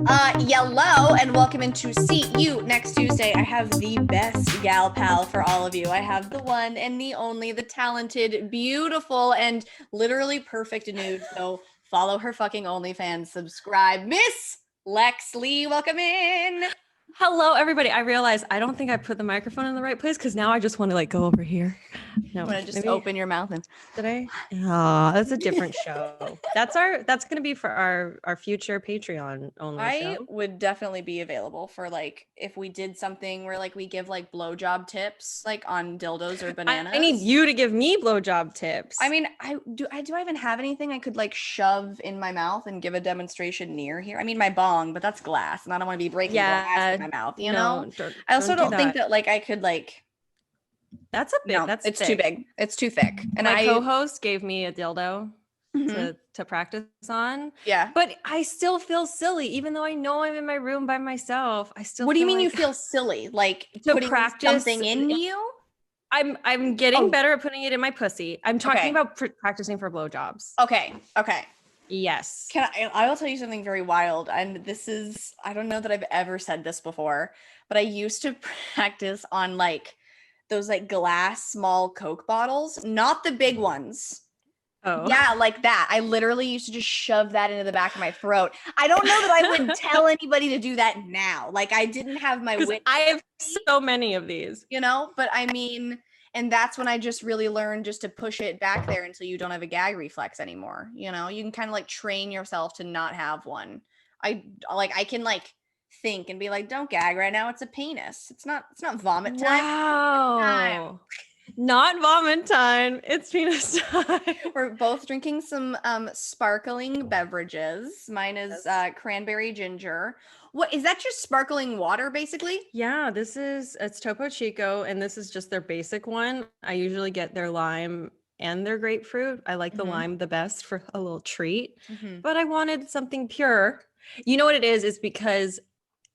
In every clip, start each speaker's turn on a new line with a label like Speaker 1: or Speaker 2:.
Speaker 1: Yellow, and welcome into See You Next Tuesday. I have the best gal pal for all of you. I have the one and the only, the talented, beautiful, and literally perfect nude. So follow her fucking OnlyFans, subscribe. Miss Lex Lee, welcome in.
Speaker 2: Hello, everybody. I realized I don't think I put the microphone in the right place because now I just want to go over here.
Speaker 1: No, want to just open your mouth and
Speaker 2: did I? Oh, that's a different show. That's going to be for our future Patreon only
Speaker 1: I
Speaker 2: show.
Speaker 1: would definitely be available for if we did something where we give blowjob tips on dildos or bananas.
Speaker 2: I need you to give me blowjob tips.
Speaker 1: I mean, do I even have anything I could shove in my mouth and give a demonstration near here? I mean, my bong, but that's glass, and I don't want to be breaking glass in my mouth. You know. I also don't think that I could
Speaker 2: That's a big.
Speaker 1: No,
Speaker 2: that's
Speaker 1: it's
Speaker 2: thick.
Speaker 1: too big. It's too thick.
Speaker 2: And my co-host gave me a dildo to practice on.
Speaker 1: Yeah.
Speaker 2: But I still feel silly, even though I know I'm in my room by myself. I still.
Speaker 1: What do you mean you feel silly? To
Speaker 2: putting
Speaker 1: practice something in you?
Speaker 2: I'm getting better at putting it in my pussy. I'm talking about practicing for blowjobs.
Speaker 1: Okay.
Speaker 2: Yes.
Speaker 1: I will tell you something very wild. And this is, I don't know that I've ever said this before, but I used to practice on those glass small Coke bottles, not the big ones.
Speaker 2: Oh.
Speaker 1: Yeah, like that. I literally used to just shove that into the back of my throat. I don't know that I would tell anybody to do that now. I didn't have my wit.
Speaker 2: I have so many of these.
Speaker 1: But I mean, and that's when I just really learned just to push it back there until you don't have a gag reflex anymore. You can kind of train yourself to not have one. I can think and be don't gag right now. It's a penis. It's not vomit time.
Speaker 2: Wow. Not vomit time. It's penis time.
Speaker 1: We're both drinking some sparkling beverages. Mine is cranberry ginger. What is that? Just sparkling water, basically?
Speaker 2: Yeah, it's Topo Chico, and this is just their basic one. I usually get their lime and their grapefruit. I like the lime the best for a little treat, but I wanted something pure. You know what it is? It's because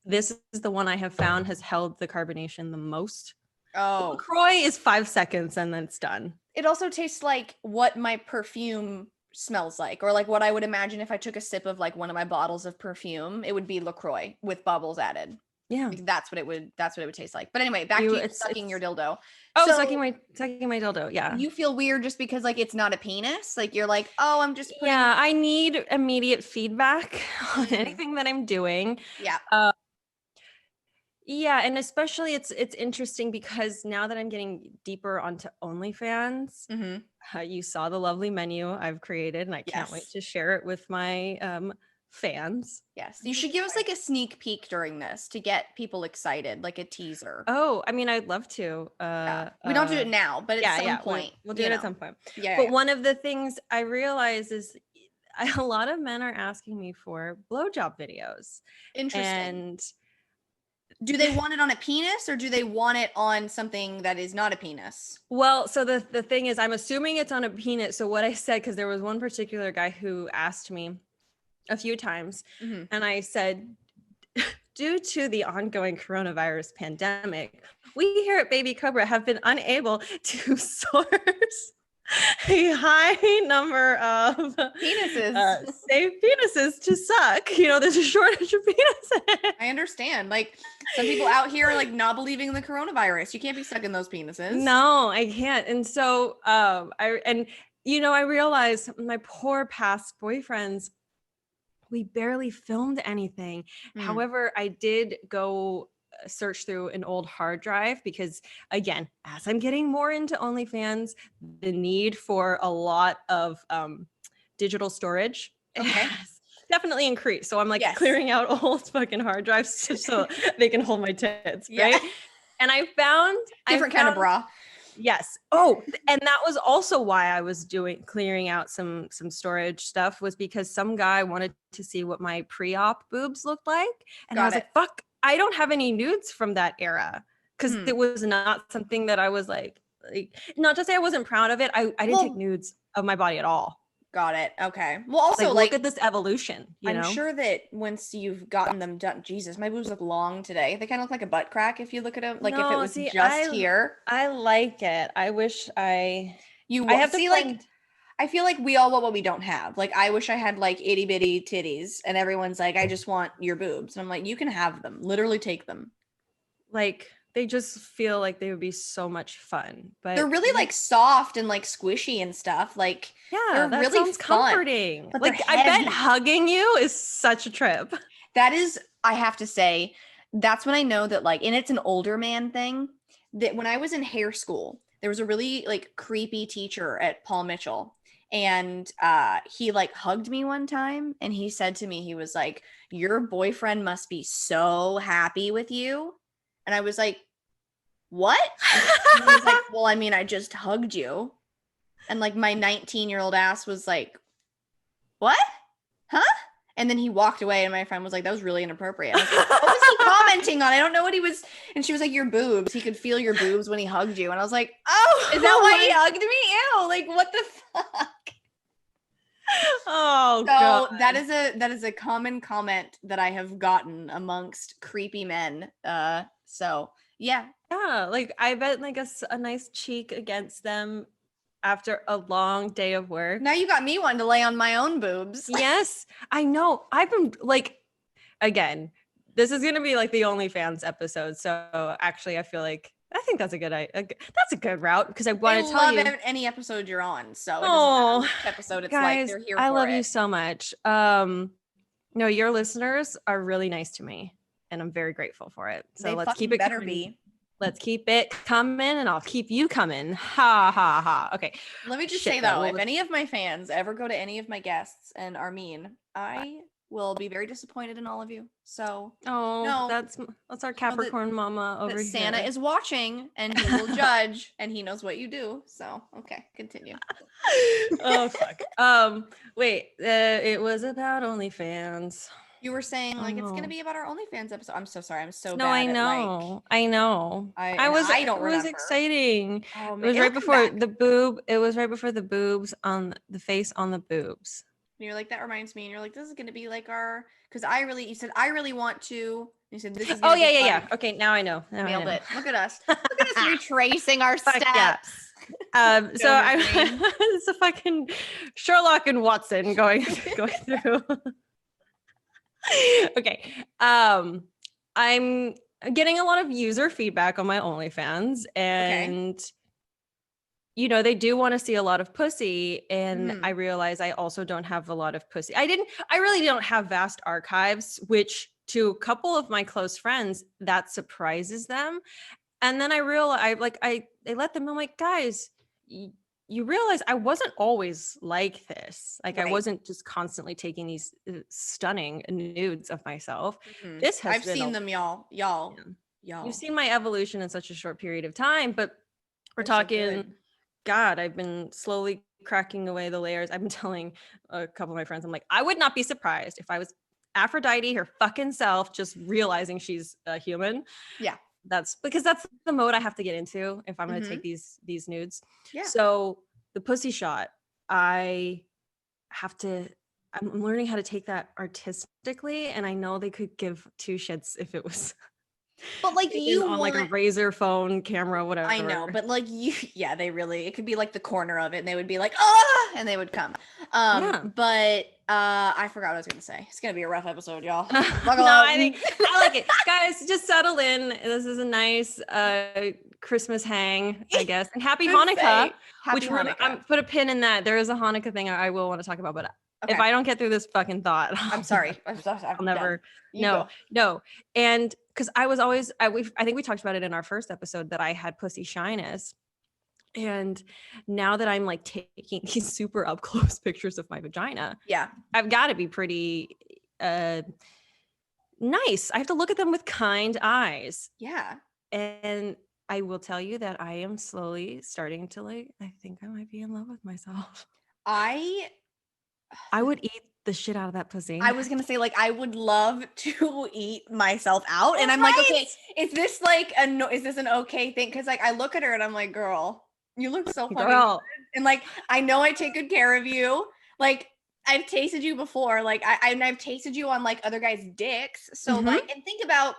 Speaker 2: this is the one I have found has held the carbonation the most.
Speaker 1: Oh.
Speaker 2: LaCroix is 5 seconds and then it's done.
Speaker 1: It also tastes like what my perfume smells like, or what I would imagine if I took a sip of one of my bottles of perfume. It would be LaCroix with bubbles added.
Speaker 2: Yeah.
Speaker 1: That's what it would taste like. But anyway, back to you sucking your dildo.
Speaker 2: Oh, so, sucking my dildo. Yeah.
Speaker 1: You feel weird just because it's not a penis. You're oh, I'm just putting...
Speaker 2: Yeah, I need immediate feedback on anything that I'm doing.
Speaker 1: Yeah.
Speaker 2: Yeah, and especially it's interesting because now that I'm getting deeper onto OnlyFans, you saw the lovely menu I've created, and I can't wait to share it with my fans.
Speaker 1: Yes, you should give us a sneak peek during this to get people excited, a teaser.
Speaker 2: Oh, I mean, I'd love to.
Speaker 1: We don't do it now, but at some point.
Speaker 2: We'll do it at some point.
Speaker 1: Yeah.
Speaker 2: But one of the things I realize is a lot of men are asking me for blowjob videos.
Speaker 1: Interesting.
Speaker 2: And
Speaker 1: do they want it on a penis, or do they want it on something that is not a penis?
Speaker 2: Well, so the thing is, I'm assuming it's on a penis. So what I said, because there was one particular guy who asked me a few times, and I said, due to the ongoing coronavirus pandemic, we here at Baby Cobra have been unable to source a high number of
Speaker 1: penises,
Speaker 2: safe penises to suck. There's a shortage of penises.
Speaker 1: I understand. Some people out here are not believing in the coronavirus. You can't be sucking those penises.
Speaker 2: No, I can't. And so I realized my poor past boyfriends, we barely filmed anything. However, I did go search through an old hard drive because, again, as I'm getting more into OnlyFans, the need for a lot of digital storage has definitely increased. So I'm clearing out old fucking hard drives just so they can hold my tits, right? And I found
Speaker 1: different kind of bra.
Speaker 2: Yes. Oh, and that was also why I was clearing out some storage stuff, was because some guy wanted to see what my pre-op boobs looked like. And I was like, fuck, I don't have any nudes from that era. Because it was not something that I was not to say I wasn't proud of it. I didn't take nudes of my body at all.
Speaker 1: Got it. Okay. Well, also
Speaker 2: look at this evolution.
Speaker 1: I'm sure that once you've gotten them done, Jesus, my boobs look long today. They kind of look like a butt crack if you look at them. If it was just here.
Speaker 2: I like it. I wish I.
Speaker 1: I have to I feel like we all want what we don't have. Like, I wish I had like itty bitty titties, and everyone's like, I just want your boobs. And I'm like, you can have them. Literally take them.
Speaker 2: Like, they just feel like they would be so much fun.
Speaker 1: They're
Speaker 2: But
Speaker 1: really like soft and like squishy and stuff. Like,
Speaker 2: yeah,
Speaker 1: they're
Speaker 2: that
Speaker 1: really
Speaker 2: sounds
Speaker 1: fun,
Speaker 2: comforting.
Speaker 1: but
Speaker 2: Like,
Speaker 1: they're
Speaker 2: I bet
Speaker 1: heavy.
Speaker 2: hugging you is such a trip.
Speaker 1: That is, I have to say, that's when I know that like, and it's an older man thing, that when I was in hair school, there was a really like creepy teacher at Paul Mitchell. And he like hugged me one time and he said to me, he was like, your boyfriend must be so happy with you. And I was like, what? And he was like, well, I mean, I just hugged you. And like my 19-year-old ass was like, what? Huh? And then he walked away, and my friend was like, that was really inappropriate. I was like, what was he commenting on? I don't know what he was. And she was like, your boobs. He could feel your boobs when he hugged you. And I was like, oh, is that why he hugged me? Ew. Like, what the fuck?
Speaker 2: Oh,
Speaker 1: So
Speaker 2: God.
Speaker 1: that is a common comment that I have gotten amongst creepy men. So yeah.
Speaker 2: Yeah, like I bet like a nice cheek against them after a long day of work.
Speaker 1: Now you got me wanting to lay on my own boobs.
Speaker 2: Yes, I know. I've been like, again, this is gonna be like the OnlyFans episode. So actually, I think that's a good that's a good route because I want to tell you
Speaker 1: any episode you're on. So it doesn't
Speaker 2: Oh,
Speaker 1: matter which episode it's like
Speaker 2: guys,
Speaker 1: they're here
Speaker 2: I
Speaker 1: for
Speaker 2: love
Speaker 1: it.
Speaker 2: you so much. No, your listeners are really nice to me, and I'm very grateful for it. So
Speaker 1: They
Speaker 2: let's keep it
Speaker 1: better
Speaker 2: coming.
Speaker 1: be.
Speaker 2: Let's keep it coming, and I'll keep you coming. Ha ha ha. Okay.
Speaker 1: Let me just say though, if any of my fans ever go to any of my guests and are mean, I will be very disappointed in all of you. So no,
Speaker 2: that's our Capricorn mama over here.
Speaker 1: Santa is watching and he will judge and he knows what you do. So okay, continue.
Speaker 2: Oh fuck. Wait, it was about OnlyFans.
Speaker 1: You were saying like it's gonna be about our OnlyFans episode. I'm so sorry. I'm so
Speaker 2: no,
Speaker 1: bad.
Speaker 2: I know. I know.
Speaker 1: I don't
Speaker 2: it
Speaker 1: remember.
Speaker 2: was exciting.
Speaker 1: Oh,
Speaker 2: it was right before the boob. It was right before the boobs on the face on the boobs.
Speaker 1: And you're like, that reminds me. And you're like, this is gonna be like our because you said I really want to. You said this is
Speaker 2: oh yeah. Okay, now I know.
Speaker 1: Nailed it. Look at us. Look at us retracing our steps.
Speaker 2: Yeah. So it's a fucking Sherlock and Watson going through. Okay. I'm getting a lot of user feedback on my OnlyFans, and you know, they do want to see a lot of pussy, and I realize I also don't have a lot of pussy. I really don't have vast archives, which to a couple of my close friends, that surprises them. And then I realize, I let them know, like, guys, you realize I wasn't always like this. Like, I wasn't just constantly taking these stunning nudes of myself. This has
Speaker 1: I've seen them, y'all.
Speaker 2: You've seen my evolution in such a short period of time, but we're talking, God, I've been slowly cracking away the layers. I've been telling a couple of my friends, I'm like, I would not be surprised if I was Aphrodite, her fucking self, just realizing she's a human.
Speaker 1: Yeah.
Speaker 2: That's because that's the mode I have to get into if I'm going to take these nudes.
Speaker 1: Yeah.
Speaker 2: So the pussy shot, I'm learning how to take that artistically, and I know they could give two shits if it was
Speaker 1: but like you
Speaker 2: on like a razor phone camera, whatever.
Speaker 1: I know, but like it could be like the corner of it and they would be like, and they would come. But I forgot what I was gonna say. It's gonna be a rough episode, y'all.
Speaker 2: I like it. Guys, just settle in. This is a nice Christmas hang, I guess. And happy Hanukkah. I'm put a pin in that. There is a Hanukkah thing I will want to talk about, but if I don't get through this fucking thought,
Speaker 1: I'm sorry.
Speaker 2: I'll never. No. And because I was always, I think we talked about it in our first episode that I had pussy shyness. And now that I'm like taking these super up close pictures of my vagina, I've got to be pretty nice. I have to look at them with kind eyes.
Speaker 1: Yeah.
Speaker 2: And I will tell you that I am slowly starting to I think I might be in love with myself.
Speaker 1: I
Speaker 2: would eat the shit out of that pussy.
Speaker 1: I was gonna say, I would love to eat myself out, and I'm like, okay, is this is this an okay thing? Because I look at her and I'm like, girl, you look so funny, and I know I take good care of you. I've tasted you before, I've tasted you on other guys' dicks. So and think about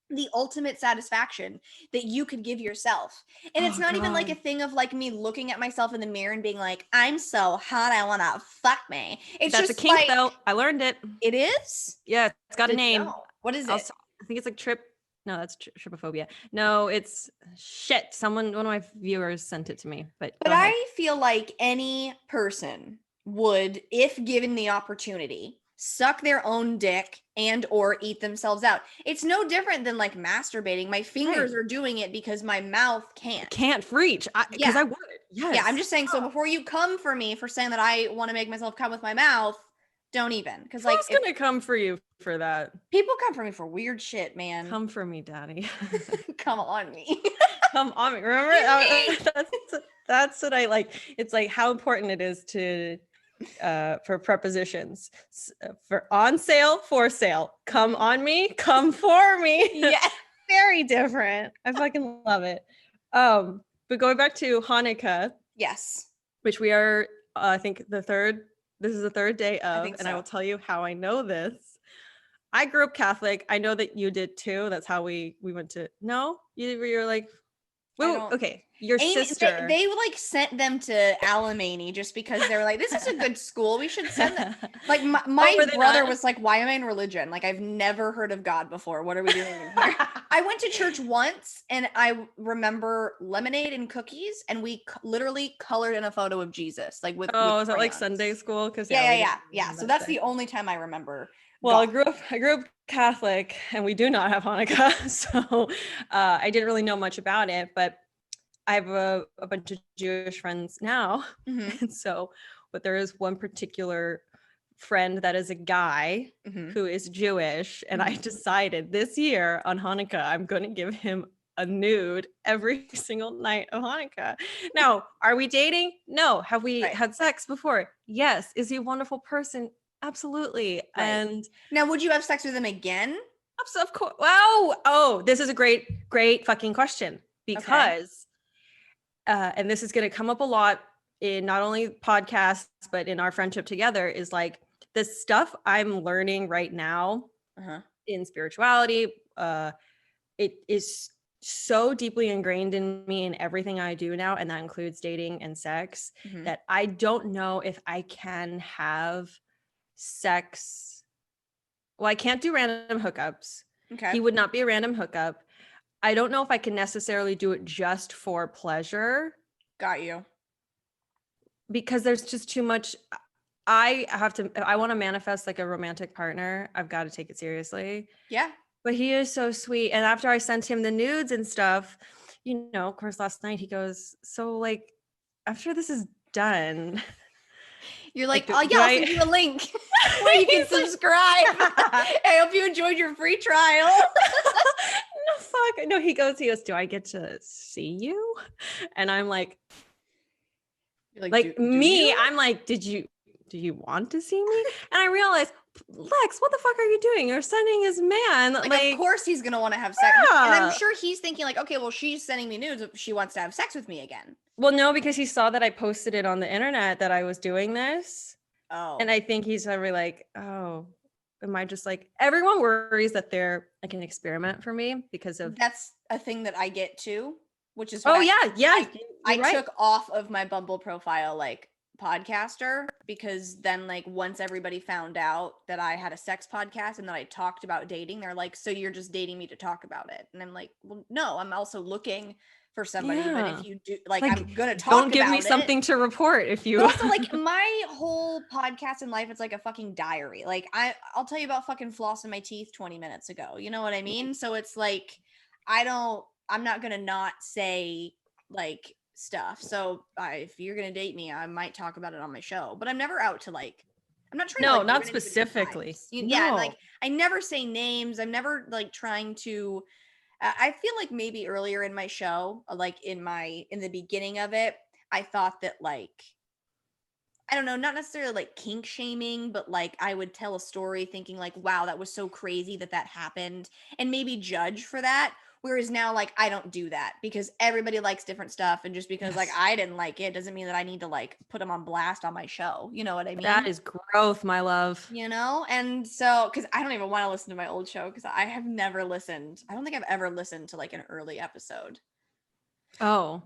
Speaker 1: the ultimate satisfaction that you could give yourself. And it's not even like a thing of like me looking at myself in the mirror and being like, I'm so hot, I want to fuck me. It's
Speaker 2: That's
Speaker 1: just
Speaker 2: a kink
Speaker 1: like,
Speaker 2: though. I learned it.
Speaker 1: it is?
Speaker 2: Yeah, it's got a
Speaker 1: Didn't
Speaker 2: name.
Speaker 1: know. What is
Speaker 2: I
Speaker 1: it?
Speaker 2: think it's like no, that's trypophobia. No, it's shit. One of my viewers sent it to me, but
Speaker 1: But
Speaker 2: go ahead.
Speaker 1: I feel like any person would, if given the opportunity, suck their own dick and or eat themselves out. It's no different than like masturbating. My fingers
Speaker 2: Right.
Speaker 1: are doing it because my mouth can't.
Speaker 2: Can't reach. Because
Speaker 1: Yeah.
Speaker 2: I would. Yes.
Speaker 1: Yeah, I'm just saying, so before you come for me for saying that I want to make myself come with my mouth, don't even. Because like
Speaker 2: Who's
Speaker 1: if
Speaker 2: gonna come for you for that?
Speaker 1: people come for me for weird shit, man.
Speaker 2: Come for me, daddy.
Speaker 1: Come on me.
Speaker 2: Come on me. Remember? That's what I like. It's like how important it is to for prepositions. For on sale, for sale. Come on me, come for me.
Speaker 1: Yeah.
Speaker 2: Very different. I fucking love it. But going back to Hanukkah,
Speaker 1: Yes.
Speaker 2: which we are, I think this is the third day of,
Speaker 1: think
Speaker 2: and I
Speaker 1: so.
Speaker 2: will tell you how I know this. I grew up Catholic. I know that you did too. That's how we went to, no, you're like, well, okay, your sister.
Speaker 1: They like sent them to Alamany just because they were like, this is a good school. We should send them. Like my brother was like, why am I in religion? Like I've never heard of God before. What are we doing in here? I went to church once and I remember lemonade and cookies and we literally colored in a photo of Jesus. Like with
Speaker 2: is that like
Speaker 1: crayons.
Speaker 2: Sunday school? Because
Speaker 1: Yeah. So that's the only time I remember.
Speaker 2: Well, I grew up Catholic and we do not have Hanukkah. So I didn't really know much about it, but I have a bunch of Jewish friends now.
Speaker 1: Mm-hmm.
Speaker 2: And so, but there is one particular friend that is a guy who is Jewish. And I decided this year on Hanukkah, I'm going to give him a nude every single night of Hanukkah. Now, are we dating? No. Have we had sex before? Yes. Is he a wonderful person? Absolutely.
Speaker 1: Right.
Speaker 2: And
Speaker 1: now, would you have sex with him again?
Speaker 2: Of course. Wow. Oh, this is a great fucking question because, and this is going to come up a lot in not only podcasts, but in our friendship together is like the stuff I'm learning right now in spirituality. It is so deeply ingrained in me in everything I do now. And that includes dating and sex that I don't know if I can have sex. Well, I can't do random hookups. Okay. He would not be a random hookup. I don't know if I can necessarily do it just for pleasure.
Speaker 1: Got you.
Speaker 2: Because there's just too much. I want to manifest like a romantic partner. I've got to take it seriously.
Speaker 1: Yeah.
Speaker 2: But he is so sweet. And after I sent him the nudes and stuff, of course, last night he goes, so like, after this is done,
Speaker 1: you're like, I'll send you a link where you can subscribe. I hope you enjoyed your free trial.
Speaker 2: No, he goes, do I get to see you? And I'm like, I'm like, do you want to see me? And I realized, Lex, what the fuck are you doing? You're sending his man.
Speaker 1: Like of course he's going to want to have sex. Yeah. And I'm sure he's thinking like, okay, well, she's sending me nudes. She wants to have sex with me again.
Speaker 2: Well, no, because he saw that I posted it on the internet that I was doing this.
Speaker 1: Oh.
Speaker 2: And I think he's probably like, oh, am I just like, everyone worries that they're like an experiment for me because of.
Speaker 1: That's a thing that I get too, which is. I took off of my Bumble profile, like podcaster, because then like once everybody found out that I had a sex podcast and that I talked about dating, they're like, so you're just dating me to talk about it? And I'm like, well, no, I'm also looking for somebody, but if you do like I'm gonna talk
Speaker 2: don't give me something to report if you
Speaker 1: but also like my whole podcast in life, it's like a fucking diary. Like I'll tell you about fucking flossing my teeth 20 minutes ago, you know what I mean? So it's like I'm not gonna not say like stuff. So if you're gonna date me, I might talk about it on my show, but I'm never out to like I'm not trying to like,
Speaker 2: not specifically.
Speaker 1: Yeah, like I never say names. I'm never like trying to I feel like maybe earlier in my show, like in the beginning of it, I thought that like, I don't know, not necessarily like kink shaming, but like I would tell a story thinking like, wow, that was so crazy that happened and maybe judge for that. Whereas now, like, I don't do that because everybody likes different stuff. And just because like I didn't like it doesn't mean that I need to like put them on blast on my show. You know what I mean?
Speaker 2: That is growth, my love.
Speaker 1: You know? And so, because I don't even want to listen to my old show because I have never listened. I don't think I've ever listened to like an early episode.
Speaker 2: Oh,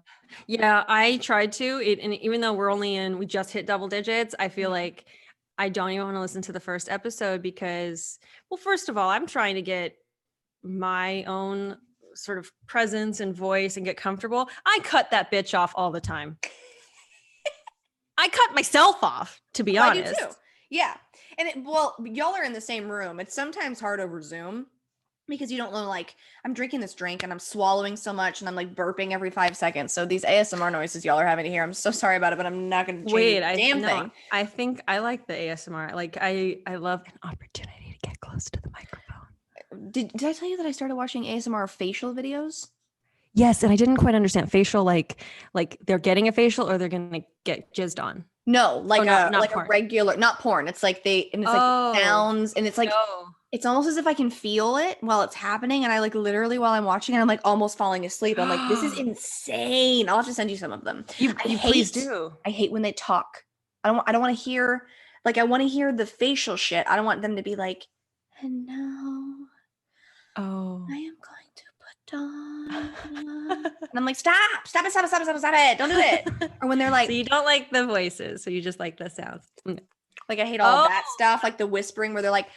Speaker 2: yeah, I tried to. And even though we just hit double digits, I feel like I don't even want to listen to the first episode because, well, first of all, I'm trying to get my own sort of presence and voice and get comfortable. I cut that bitch off all the time. I cut myself off, to be honest.
Speaker 1: I do too. Yeah. And well, y'all are in the same room. It's sometimes hard over Zoom because you don't know, like, I'm drinking this drink and I'm swallowing so much and I'm like burping every 5 seconds. So these ASMR noises y'all are having to hear, I'm so sorry about it, but I'm not going to change a damn thing.
Speaker 2: I think I like the ASMR. Like I love an opportunity to get close to the microphone.
Speaker 1: Did I tell you that I started watching ASMR facial videos?
Speaker 2: Yes, and I didn't quite understand facial, like they're getting a facial or they're gonna get jizzed on.
Speaker 1: No, like
Speaker 2: not
Speaker 1: like
Speaker 2: porn.
Speaker 1: a regular, not porn. It's like like sounds, and it's like it's almost as if I can feel it while it's happening, and I like literally while I'm watching it, I'm like almost falling asleep. I'm like, this is insane. I'll have to send you some of them.
Speaker 2: Please do.
Speaker 1: I hate when they talk. I don't want to hear, like, I want to hear the facial shit. I don't want them to be like, and now I am going to put on. And I'm like, stop it. Don't do it. Or when they're like,
Speaker 2: so you don't like the voices, so you just like the sounds.
Speaker 1: Like I hate all of that stuff, like the whispering where they're like,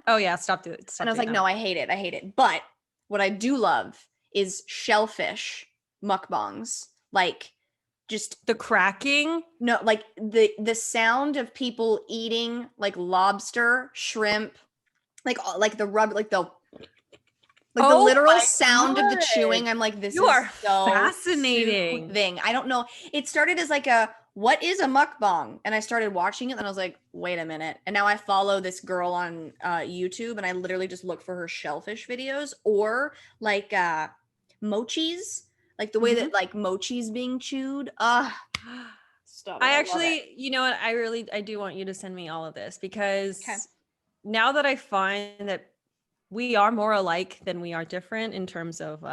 Speaker 2: oh yeah, stop doing it.
Speaker 1: And I was like, no, I hate it. But what I do love is shellfish mukbangs. Like just
Speaker 2: the cracking.
Speaker 1: No, like the sound of people eating like lobster, shrimp, like the rub, like the literal sound of the chewing. I'm like, this is so
Speaker 2: fascinating.
Speaker 1: Thing. I don't know. It started as like what is a mukbang? And I started watching it and I was like, wait a minute. And now I follow this girl on YouTube and I literally just look for her shellfish videos or like mochis, like the way that like mochi's being chewed. Stop it.
Speaker 2: I actually, you know what? I do want you to send me all of this because now that I find that we are more alike than we are different in terms of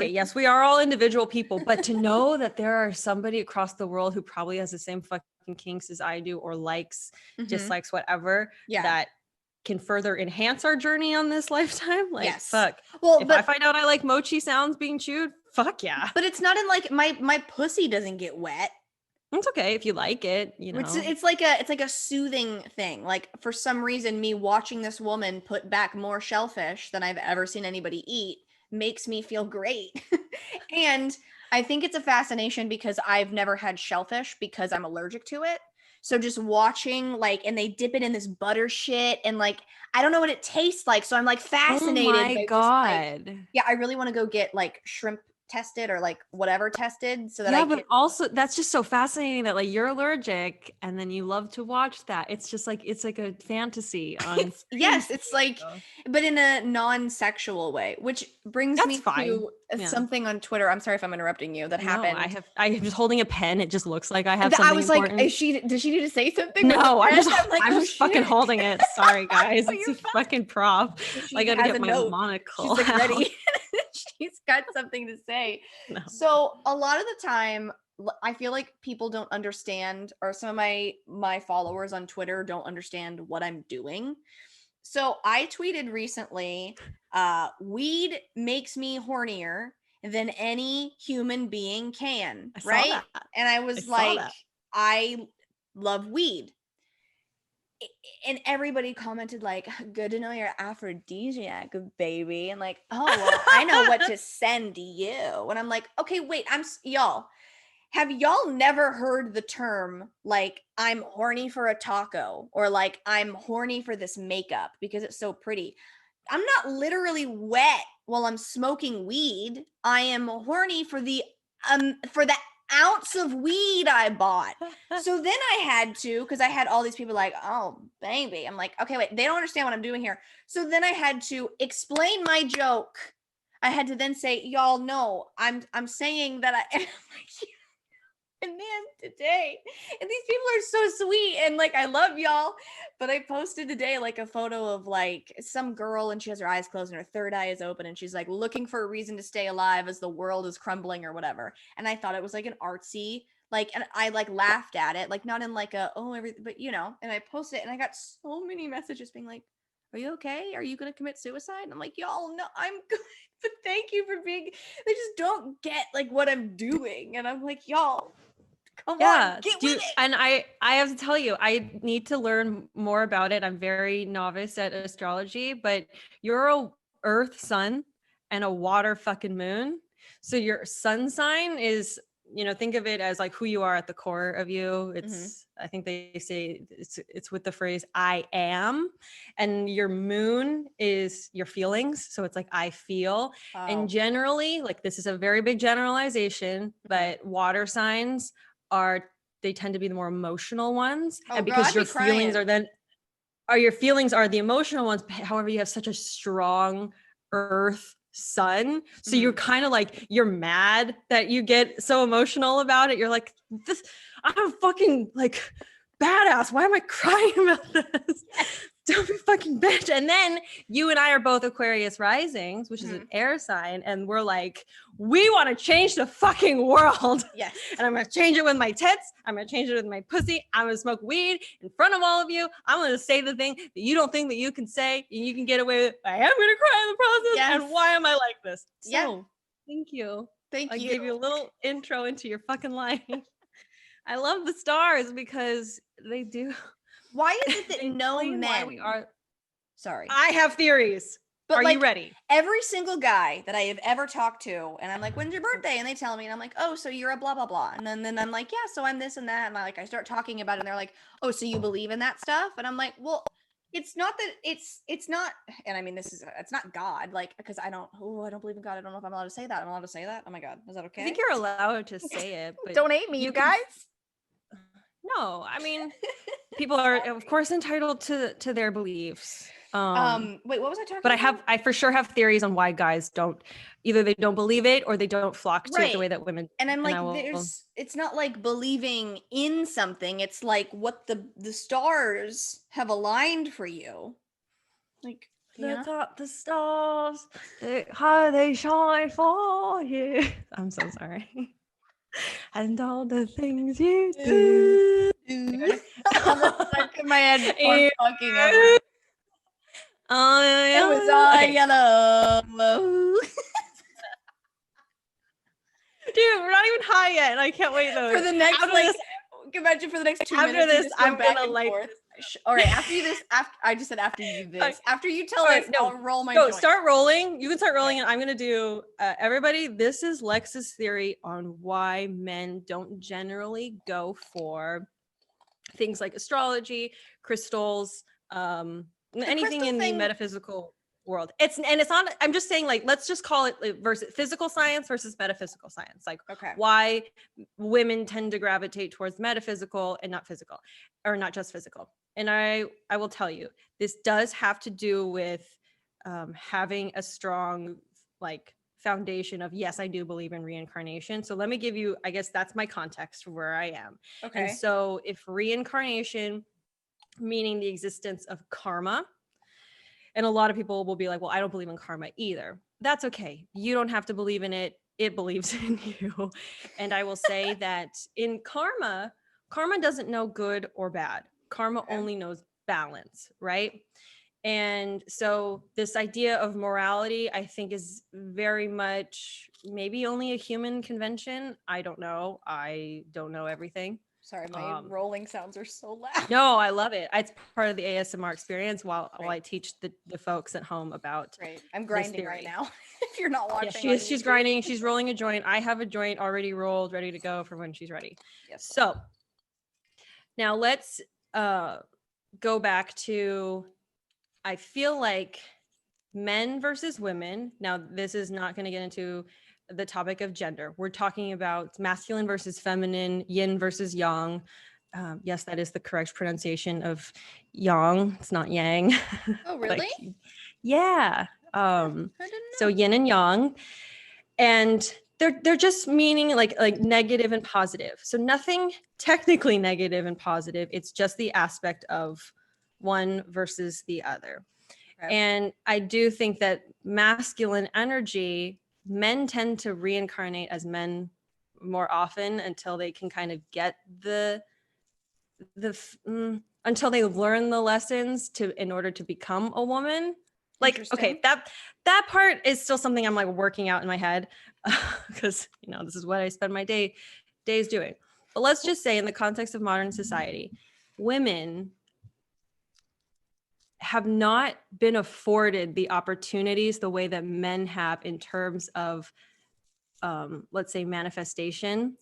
Speaker 2: yes, we are all individual people, but to know that there are somebody across the world who probably has the same fucking kinks as I do or likes, dislikes, whatever, that can further enhance our journey on this lifetime. Like, fuck. Well, if I find out I like mochi sounds being chewed, fuck yeah.
Speaker 1: But it's not in like my pussy doesn't get wet.
Speaker 2: It's okay if you like it, you know.
Speaker 1: It's like a soothing thing. Like for some reason, me watching this woman put back more shellfish than I've ever seen anybody eat makes me feel great. And I think it's a fascination because I've never had shellfish because I'm allergic to it. So just watching like, and they dip it in this butter shit and like, I don't know what it tastes like. So I'm like fascinated.
Speaker 2: Oh my God.
Speaker 1: Like, yeah, I really want to go get like shrimp tested or like whatever tested so that
Speaker 2: but also that's just so fascinating that like you're allergic and then you love to watch that. It's just like it's like a fantasy on
Speaker 1: it's like but in a non-sexual way, which brings me to something on Twitter. I'm sorry if I'm interrupting you. That happened.
Speaker 2: I was holding a pen. It just looks like I have something.
Speaker 1: I was important. Like, does she need to say something?
Speaker 2: No, I'm just fucking holding it. Sorry guys. It's a fucking prop. I gotta get my monocle.
Speaker 1: She's like ready. She's got something to say. No. So a lot of the time I feel like people don't understand, or some of my followers on Twitter don't understand what I'm doing. So I tweeted recently, weed makes me hornier than any human being can, right? And I was like, I love weed. And everybody commented like, good to know you're aphrodisiac, baby. And like, oh, well, I know what to send you. And I'm like, okay, wait, y'all, have y'all never heard the term like, I'm horny for a taco, or like, I'm horny for this makeup because it's so pretty? I'm not literally wet while I'm smoking weed. I am horny for the ounce of weed I bought. So then I had to, because I had all these people like, oh baby, I'm like, okay, wait, they don't understand what I'm doing here. So then I had to explain my joke. I had to then say, y'all know I'm saying that And man, today, and these people are so sweet, and like I love y'all, but I posted today like a photo of like some girl, and she has her eyes closed and her third eye is open, and she's like looking for a reason to stay alive as the world is crumbling or whatever. And I thought it was like an artsy, like, and I like laughed at it, like not in like a oh everything, but you know. And I posted it, and I got so many messages being like, "Are you okay? Are you gonna commit suicide?" And I'm like, y'all, no, I'm good. But thank you for being. They just don't get like what I'm doing, and I'm like, y'all. Come on, get with it.
Speaker 2: And I have to tell you, I need to learn more about it. I'm very novice at astrology, but you're a earth sun and a water fucking moon. So your sun sign is, you know, think of it as like who you are at the core of you. It's I think they say it's with the phrase I am, and your moon is your feelings. So it's like I feel. And generally, like this is a very big generalization, but water signs they tend to be the more emotional ones. And because your feelings are the emotional ones. However, you have such a strong earth sun. So you're kind of like, you're mad that you get so emotional about it. You're like, this, I'm fucking like badass. Why am I crying about this? Don't be fucking bitch. And then you and I are both Aquarius risings, which is an air sign. And we're like, we want to change the fucking world.
Speaker 1: Yes.
Speaker 2: And I'm going to change it with my tits. I'm going to change it with my pussy. I'm going to smoke weed in front of all of you. I'm going to say the thing that you don't think that you can say and you can get away with. I am going to cry in the process. Yes. And why am I like this? So thank you. I gave you a little intro into your fucking life. I love the stars because they do.
Speaker 1: Why is it that no men Sorry.
Speaker 2: I have theories. But are like, you ready?
Speaker 1: Every single guy that I have ever talked to, and I'm like, when's your birthday? And they tell me, and I'm like, oh, so you're a blah, blah, blah. And then I'm like, yeah, so I'm this and that. And I start talking about it, and they're like, oh, so you believe in that stuff? And I'm like, well, it's not that it's not, and I mean, it's not God, like, because I don't believe in God. I don't know if I'm allowed to say that. I'm allowed to say that? Oh my God. Is that okay?
Speaker 2: I think you're allowed to say it, but
Speaker 1: don't hate me, you guys.
Speaker 2: No, I mean, people are of course entitled to their beliefs.
Speaker 1: Wait, what was I talking
Speaker 2: about? I for sure have theories on why guys either they don't believe it or they don't flock to it the way that women.
Speaker 1: And I'm like, it's not like believing in something. It's like what the stars have aligned for you. Like,
Speaker 2: look up the stars, how they shine for you. I'm so sorry. And all the things you do.
Speaker 1: Stuck in my head before fucking ever. It was all yellow.
Speaker 2: Dude, we're not even high yet, and I can't wait though.
Speaker 1: For the next, imagine for the next 2 minutes.
Speaker 2: After this, I'm gonna like.
Speaker 1: All right, after you this, I just said after you this. After you tell us, I'll roll my joint.
Speaker 2: Start rolling. You can start rolling, and I'm gonna do. Everybody, this is Lex's theory on why men don't generally go for things like astrology, crystals, anything in the metaphysical world. It's not, I'm just saying, like, let's just call it versus physical science versus metaphysical science. Like, why women tend to gravitate towards metaphysical and not physical, or not just physical. And I will tell you, this does have to do with having a strong like foundation of, yes, I do believe in reincarnation. So let me give you, I guess that's my context for where I am. And so if reincarnation, meaning the existence of karma, and a lot of people will be like, well, I don't believe in karma either. That's okay. You don't have to believe in it. It believes in you. And I will say that in karma doesn't know good or bad. Karma only knows balance, right? And so this idea of morality, I think, is very much maybe only a human convention. I don't know. I don't know everything.
Speaker 1: Sorry, my rolling sounds are so loud.
Speaker 2: No, I love it. It's part of the ASMR experience while I teach the folks at home about.
Speaker 1: Right. I'm grinding right now. If you're not watching.
Speaker 2: Yeah, she's grinding. She's rolling a joint. I have a joint already rolled, ready to go for when she's ready. Yes. So now let's go back to, I feel like men versus women. Now, this is not going to get into the topic of gender. We're talking about masculine versus feminine, yin versus yang. Yes, that is the correct pronunciation of yang. It's not yang.
Speaker 1: Oh, really?
Speaker 2: Yeah. So yin and yang. And they're just meaning like negative and positive. So nothing technically negative and positive. It's just the aspect of one versus the other. Okay. And I do think that masculine energy, men tend to reincarnate as men more often until they can kind of get until they learn the lessons in order to become a woman. Like, okay, that part is still something I'm like working out in my head because, this is what I spend my days doing. But let's just say in the context of modern society, women have not been afforded the opportunities the way that men have in terms of, let's say, manifestation.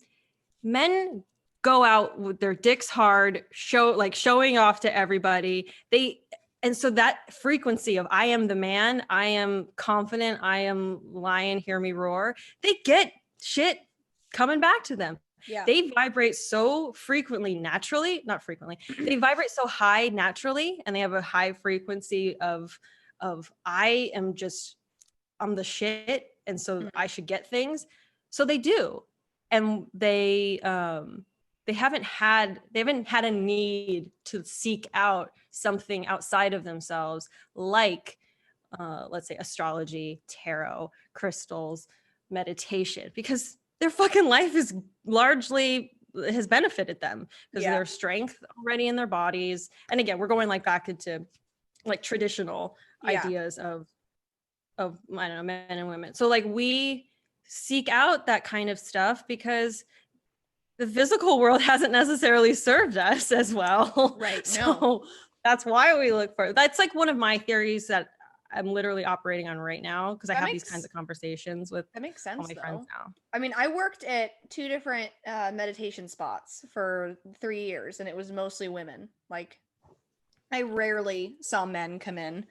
Speaker 2: Men go out with their dicks hard, showing off to everybody. And so that frequency of I am the man, I am confident, I am lion, hear me roar, they get shit coming back to them. Yeah. They vibrate so they vibrate so high naturally, and they have a high frequency of I'm the shit, and so I should get things. So they do. And they haven't had a need to seek out something outside of themselves, like let's say astrology, tarot, crystals, meditation, because their fucking life is largely has benefited them because of their strength already in their bodies. And again, we're going back into traditional ideas of I don't know, men and women. So we seek out that kind of stuff because the physical world hasn't necessarily served us as well. Right. So that's why we look for it. That's one of my theories that I'm literally operating on right now because I have these kinds of conversations with all my friends now.
Speaker 1: I mean, I worked at 2 different meditation spots for 3 years, and it was mostly women. I rarely saw men come in.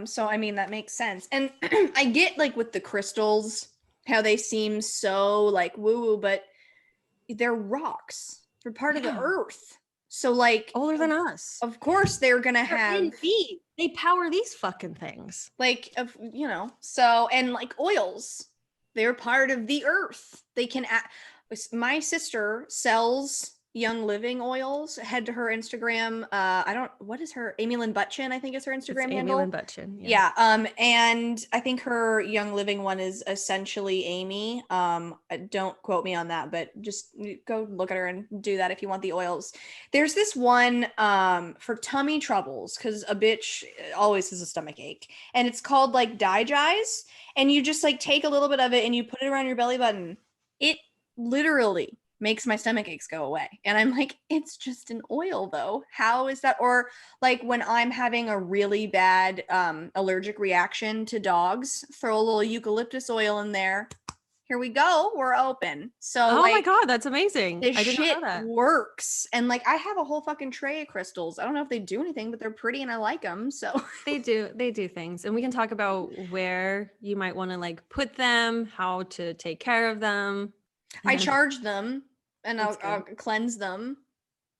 Speaker 1: So I mean, that makes sense. And I get with the crystals, how they seem so woo-woo, but they're rocks. They're part of the earth. So
Speaker 2: older than us.
Speaker 1: Of course they're gonna have
Speaker 2: they power these fucking things.
Speaker 1: So, and oils, they're part of the earth. They can my sister sells Young Living oils. Head to her Instagram. What is her? Amy Lynn Butchin, I think is her Instagram handle.
Speaker 2: Amy Lynn Butchin.
Speaker 1: Yeah. And I think her Young Living one is essentially Amy. Don't quote me on that, but just go look at her and do that if you want the oils. There's this one for tummy troubles, because a bitch always has a stomach ache, and it's called Digise, and you just take a little bit of it and you put it around your belly button. It literally makes my stomach aches go away. And I'm it's just an oil though. How is that? Or when I'm having a really bad allergic reaction to dogs, throw a little eucalyptus oil in there. Here we go. We're open. So
Speaker 2: my God, that's amazing.
Speaker 1: This shit works. And I have a whole fucking tray of crystals. I don't know if they do anything, but they're pretty and I like them. So
Speaker 2: they do things. And we can talk about where you might want to put them, how to take care of them.
Speaker 1: I charge them and I'll cleanse them.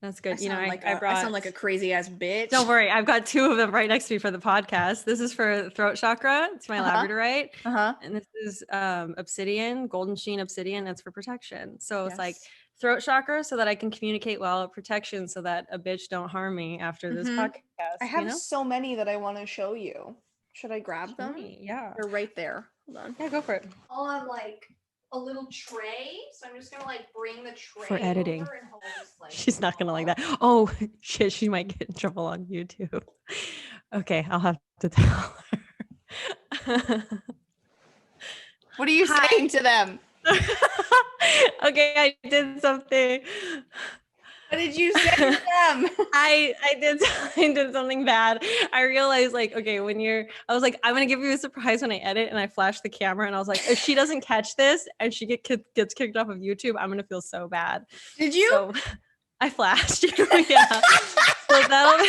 Speaker 2: That's good.
Speaker 1: I sound like a crazy ass bitch.
Speaker 2: Don't worry. I've got 2 of them right next to me for the podcast. This is for throat chakra. It's my labradorite. And this is obsidian, golden sheen obsidian. That's for protection. So it's throat chakra so that I can communicate well, protection so that a bitch don't harm me after this podcast.
Speaker 1: I have so many that I want to show you. Should I grab them?
Speaker 2: Yeah.
Speaker 1: They're right there. Hold on.
Speaker 2: Yeah, go for it.
Speaker 1: I'll have a little tray, so I'm just gonna bring the tray
Speaker 2: for editing.
Speaker 1: over and hold this,
Speaker 2: she's not gonna like that. Oh shit, she might get in trouble on YouTube. Okay, I'll have to tell
Speaker 1: her. What are you saying to them?
Speaker 2: Okay, I did something.
Speaker 1: What did you say to them?
Speaker 2: I did something bad. I realized okay, I was I'm gonna give you a surprise when I edit, and I flashed the camera, and I was if she doesn't catch this and she gets kicked off of YouTube, I'm gonna feel so bad.
Speaker 1: Did you?
Speaker 2: So, I flashed. Yeah. So that'll.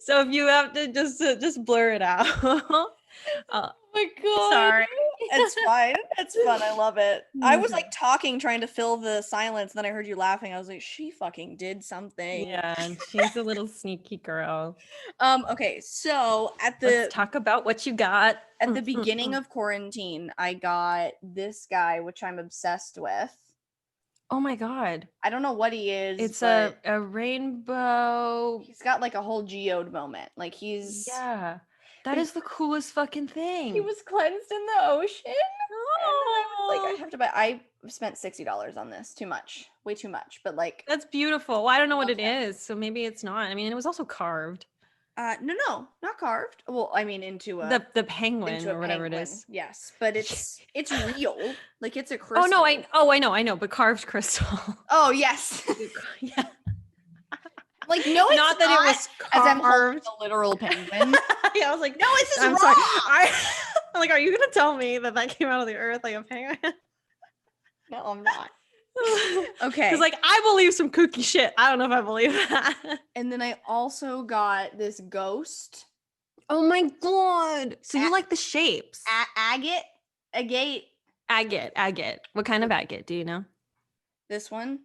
Speaker 2: So if you have to just blur it out.
Speaker 1: Oh my God.
Speaker 2: Sorry.
Speaker 1: It's fine. It's fun. I love it. I was like
Speaker 2: Okay.
Speaker 1: talking, trying to fill the silence, and then I heard you laughing. I was like, she fucking did something.
Speaker 2: Yeah, and she's a little sneaky girl.
Speaker 1: Okay, so
Speaker 2: Let's talk about what you got.
Speaker 1: at the beginning of quarantine, I got this guy, which I'm obsessed with.
Speaker 2: Oh my God.
Speaker 1: I don't know what he is.
Speaker 2: It's
Speaker 1: but
Speaker 2: a rainbow.
Speaker 1: he's got like a whole geode moment. Like
Speaker 2: Yeah. That
Speaker 1: but
Speaker 2: is the coolest fucking thing.
Speaker 1: he was cleansed in the ocean. And then I was like, I
Speaker 2: Oh,
Speaker 1: have to buy. I spent $60 on this. Too much, way too much. But like,
Speaker 2: that's beautiful. Well, I don't know what
Speaker 1: love
Speaker 2: it
Speaker 1: him.
Speaker 2: is, so maybe it's not. I mean, it was also carved.
Speaker 1: No, not carved. Well, I mean, into
Speaker 2: The penguin
Speaker 1: a
Speaker 2: or whatever it
Speaker 1: penguin.
Speaker 2: is.
Speaker 1: Yes, but it's real. Like it's a
Speaker 2: Oh
Speaker 1: crystal.
Speaker 2: no, I know, but carved crystal.
Speaker 1: Oh yes.
Speaker 2: Yeah.
Speaker 1: Like no, it's
Speaker 2: Not that it was
Speaker 1: as I'm holding
Speaker 2: carved.
Speaker 1: a literal penguin.
Speaker 2: Yeah, I was like,
Speaker 1: No, this is
Speaker 2: I'm
Speaker 1: wrong.
Speaker 2: sorry. I'm like, are you gonna tell me that came out of the earth like a penguin?
Speaker 1: No, I'm not. Okay.
Speaker 2: Because like I believe some kooky shit. I don't know if I believe that.
Speaker 1: And then I also got this ghost.
Speaker 2: Oh my God. So you like the shapes?
Speaker 1: Agate.
Speaker 2: Agate. What kind of agate? Do you know?
Speaker 1: This one.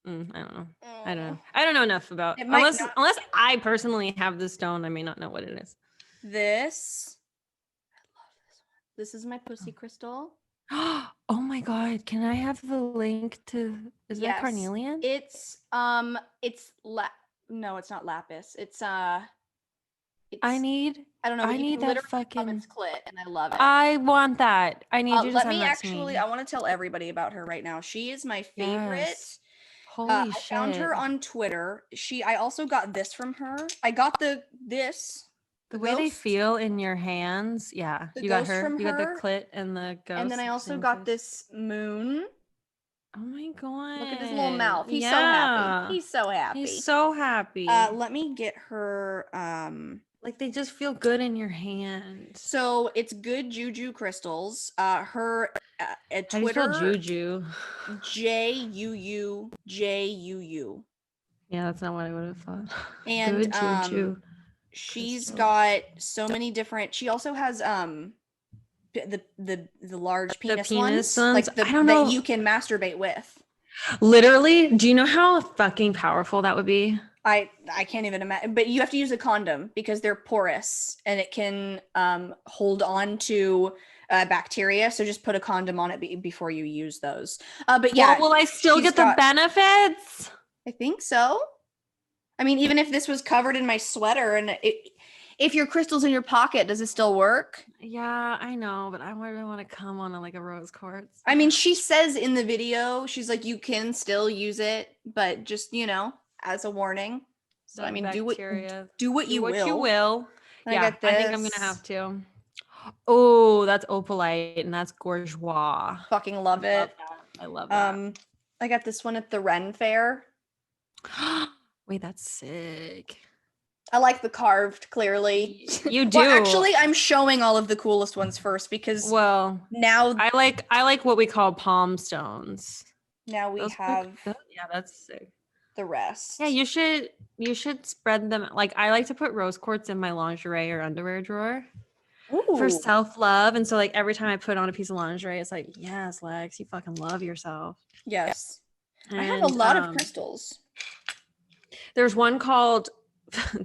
Speaker 2: I don't know. I don't know enough about
Speaker 1: It might
Speaker 2: unless I personally have the stone. I may not know what it is.
Speaker 1: This. I love this one. This is my pussy crystal.
Speaker 2: Oh my God. Can I have the link to is that carnelian?
Speaker 1: It's no, it's not lapis. It's
Speaker 2: I don't know.
Speaker 1: I
Speaker 2: need that fucking
Speaker 1: its clit, and I love it.
Speaker 2: I want that. I need you to
Speaker 1: let
Speaker 2: send
Speaker 1: me
Speaker 2: that
Speaker 1: actually
Speaker 2: to me.
Speaker 1: I want to tell everybody about her right now. She is my favorite.
Speaker 2: Yes. Holy
Speaker 1: I
Speaker 2: shit.
Speaker 1: found her on Twitter. I also got this from her. I got the
Speaker 2: way they
Speaker 1: ghost,
Speaker 2: feel in your hands. Yeah.
Speaker 1: the
Speaker 2: You got
Speaker 1: ghost
Speaker 2: her.
Speaker 1: from
Speaker 2: You got the
Speaker 1: her,
Speaker 2: clit and the ghost.
Speaker 1: and then I also got this moon.
Speaker 2: Oh my God.
Speaker 1: Look at his little mouth. He's so happy. He's so happy.
Speaker 2: He's so happy.
Speaker 1: Let me get her
Speaker 2: like they just feel good in your hand.
Speaker 1: So it's good juju crystals. Her at
Speaker 2: How do you spell
Speaker 1: Twitter
Speaker 2: juju?
Speaker 1: JUUJUU.
Speaker 2: Yeah, that's not what I would have thought.
Speaker 1: And
Speaker 2: good juju.
Speaker 1: She's
Speaker 2: crystals.
Speaker 1: got so many different. She also has the large penis, ones, like
Speaker 2: I don't know
Speaker 1: that you can masturbate with.
Speaker 2: Literally, do you know how fucking powerful that would be?
Speaker 1: I can't even imagine, but you have to use a condom because they're porous and it can hold on to bacteria. So just put a condom on it before you use those. But yeah,
Speaker 2: will I still get the benefits?
Speaker 1: I think so. I mean, even if this was covered in my sweater and if your crystal's in your pocket, does it still work?
Speaker 2: Yeah, I know, but I really want to come on like a rose quartz.
Speaker 1: I mean, she says in the video, she's like, you can still use it, but just, as a warning. So I mean, do what you will.
Speaker 2: Yeah, I think I'm gonna have to. Oh, that's opalite and that's gorgeois.
Speaker 1: Fucking love it.
Speaker 2: I love that.
Speaker 1: I got this one at the Ren Fair.
Speaker 2: Wait, that's sick.
Speaker 1: I like the carved, clearly.
Speaker 2: You do.
Speaker 1: Well, actually, I'm showing all of the coolest ones first because now
Speaker 2: I like what we call palm stones.
Speaker 1: Now we have
Speaker 2: yeah, that's sick.
Speaker 1: The rest.
Speaker 2: Yeah, you should spread them. Like I like to put rose quartz in my lingerie or underwear drawer. Ooh. For self-love. And so like every time I put on a piece of lingerie, it's like, yes, Lex, you fucking love yourself.
Speaker 1: Yes. And I have a lot of crystals.
Speaker 2: There's one called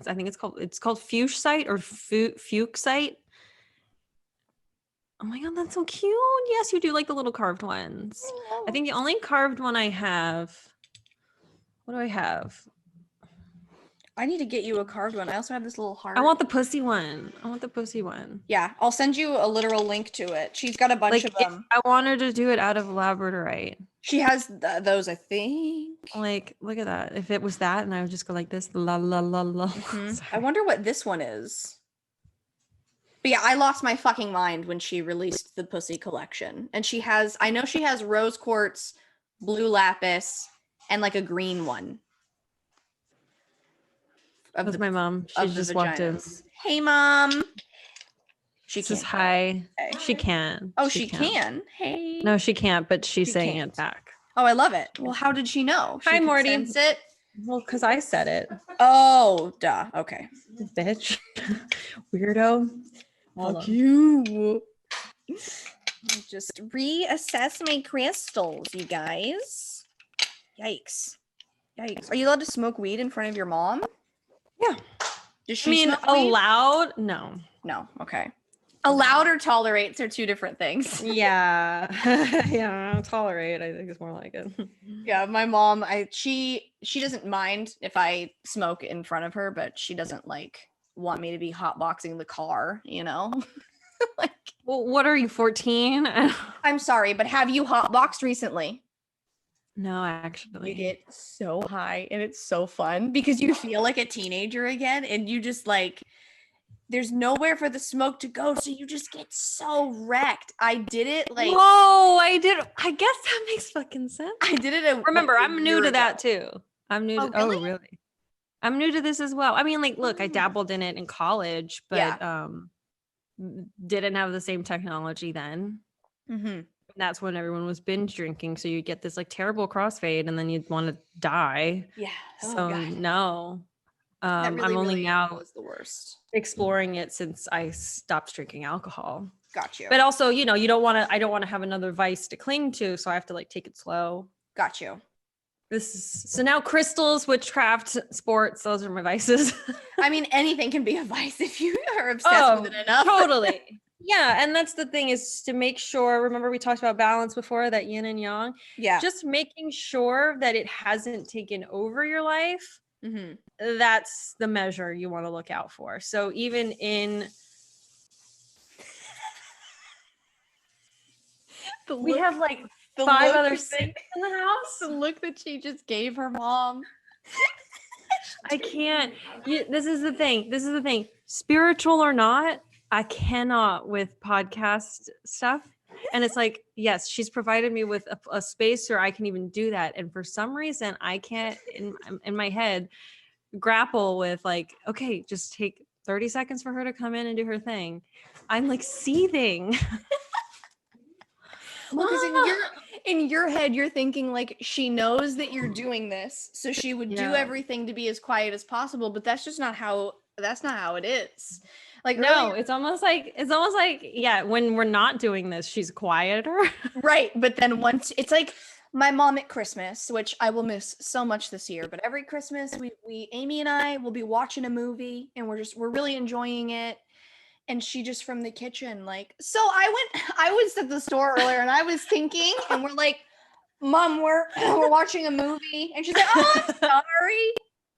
Speaker 2: I think it's called fuchsite or fuchsite. Oh my God, that's so cute. Yes, you do like the little carved ones. I think the only carved one I have. What do I have?
Speaker 1: I need to get you a carved one. I also have this little heart.
Speaker 2: I want the pussy one.
Speaker 1: Yeah, I'll send you a literal link to it. She's got a bunch of them.
Speaker 2: I want her to do it out of labradorite.
Speaker 1: She has those, I think.
Speaker 2: Like, look at that. If it was that, and I would just go like this, la la la la.
Speaker 1: I wonder what this one is. But yeah, I lost my fucking mind when she released the pussy collection. And I know she has rose quartz, blue lapis, and like a green one.
Speaker 2: That's my mom. She just walked in.
Speaker 1: Hey, Mom. She
Speaker 2: says hi. Okay. She can.
Speaker 1: Oh, she can. Hey.
Speaker 2: No, she can't, but she's saying it back.
Speaker 1: Oh, I love it. Well, how did she know?
Speaker 2: Hi, Morty. It? Well, because I said it.
Speaker 1: Oh, duh. Okay.
Speaker 2: Bitch. Weirdo.
Speaker 1: Fuck you. Just reassess my crystals, you guys. Yikes. Are you allowed to smoke weed in front of your mom?
Speaker 2: Yeah.
Speaker 1: Does she smoke weed?
Speaker 2: Allowed? No.
Speaker 1: No. Okay. Allowed or tolerates are two different things.
Speaker 2: Yeah. Yeah. Tolerate, I think is more like it.
Speaker 1: Yeah, my mom, she doesn't mind if I smoke in front of her, but she doesn't like want me to be hotboxing the car, you know? Like,
Speaker 2: well, what are you, 14?
Speaker 1: I'm sorry, but have you hotboxed recently?
Speaker 2: No, actually.
Speaker 1: You get so high and it's so fun because you feel like a teenager again and you just like there's nowhere for the smoke to go, so you just get so wrecked. I did it like
Speaker 2: Whoa, I guess that makes fucking sense.
Speaker 1: I did it
Speaker 2: Remember,
Speaker 1: like,
Speaker 2: I'm new to that too. I'm new to
Speaker 1: really?
Speaker 2: I'm new to this as well. I mean, like, look, I dabbled in it in college, but didn't have the same technology then.
Speaker 1: Mm-hmm.
Speaker 2: That's when everyone was binge drinking, so you get this like terrible crossfade and then you'd want to die.
Speaker 1: Yeah.
Speaker 2: So no.
Speaker 1: That really,
Speaker 2: I'm only
Speaker 1: really
Speaker 2: now
Speaker 1: was the worst.
Speaker 2: exploring it since I stopped drinking alcohol.
Speaker 1: Got you.
Speaker 2: But also, I don't want to have another vice to cling to, so I have to like take it slow.
Speaker 1: Got you.
Speaker 2: So now crystals, witchcraft, sports, those are my vices.
Speaker 1: I mean, anything can be a vice if you are obsessed with it enough.
Speaker 2: Totally. Yeah, and that's the thing, is to make sure, remember we talked about balance before, that yin and yang?
Speaker 1: Yeah.
Speaker 2: Just making sure that it hasn't taken over your life.
Speaker 1: Mm-hmm.
Speaker 2: That's the measure you want to look out for. So even in we have like 5 other things in the house.
Speaker 1: The look that she just gave her mom.
Speaker 2: I can't. This is the thing. Spiritual or not, I cannot with podcast stuff. And it's like, yes, she's provided me with a space where I can even do that. And for some reason, I can't in my head grapple with like, okay, just take 30 seconds for her to come in and do her thing. I'm like seething.
Speaker 1: Well, because in your head, you're thinking like she knows that you're doing this, so she would do everything to be as quiet as possible. But that's just not how. That's not how it is. Like
Speaker 2: no, it's almost like yeah. When we're not doing this, she's quieter.
Speaker 1: Right, but then once it's like my mom at Christmas, which I will miss so much this year. But every Christmas, we Amy and I will be watching a movie, and we're really enjoying it. And she just from the kitchen, like, so I was at the store earlier and I was thinking, and we're like, Mom, we're watching a movie. And she's like, oh, I'm sorry.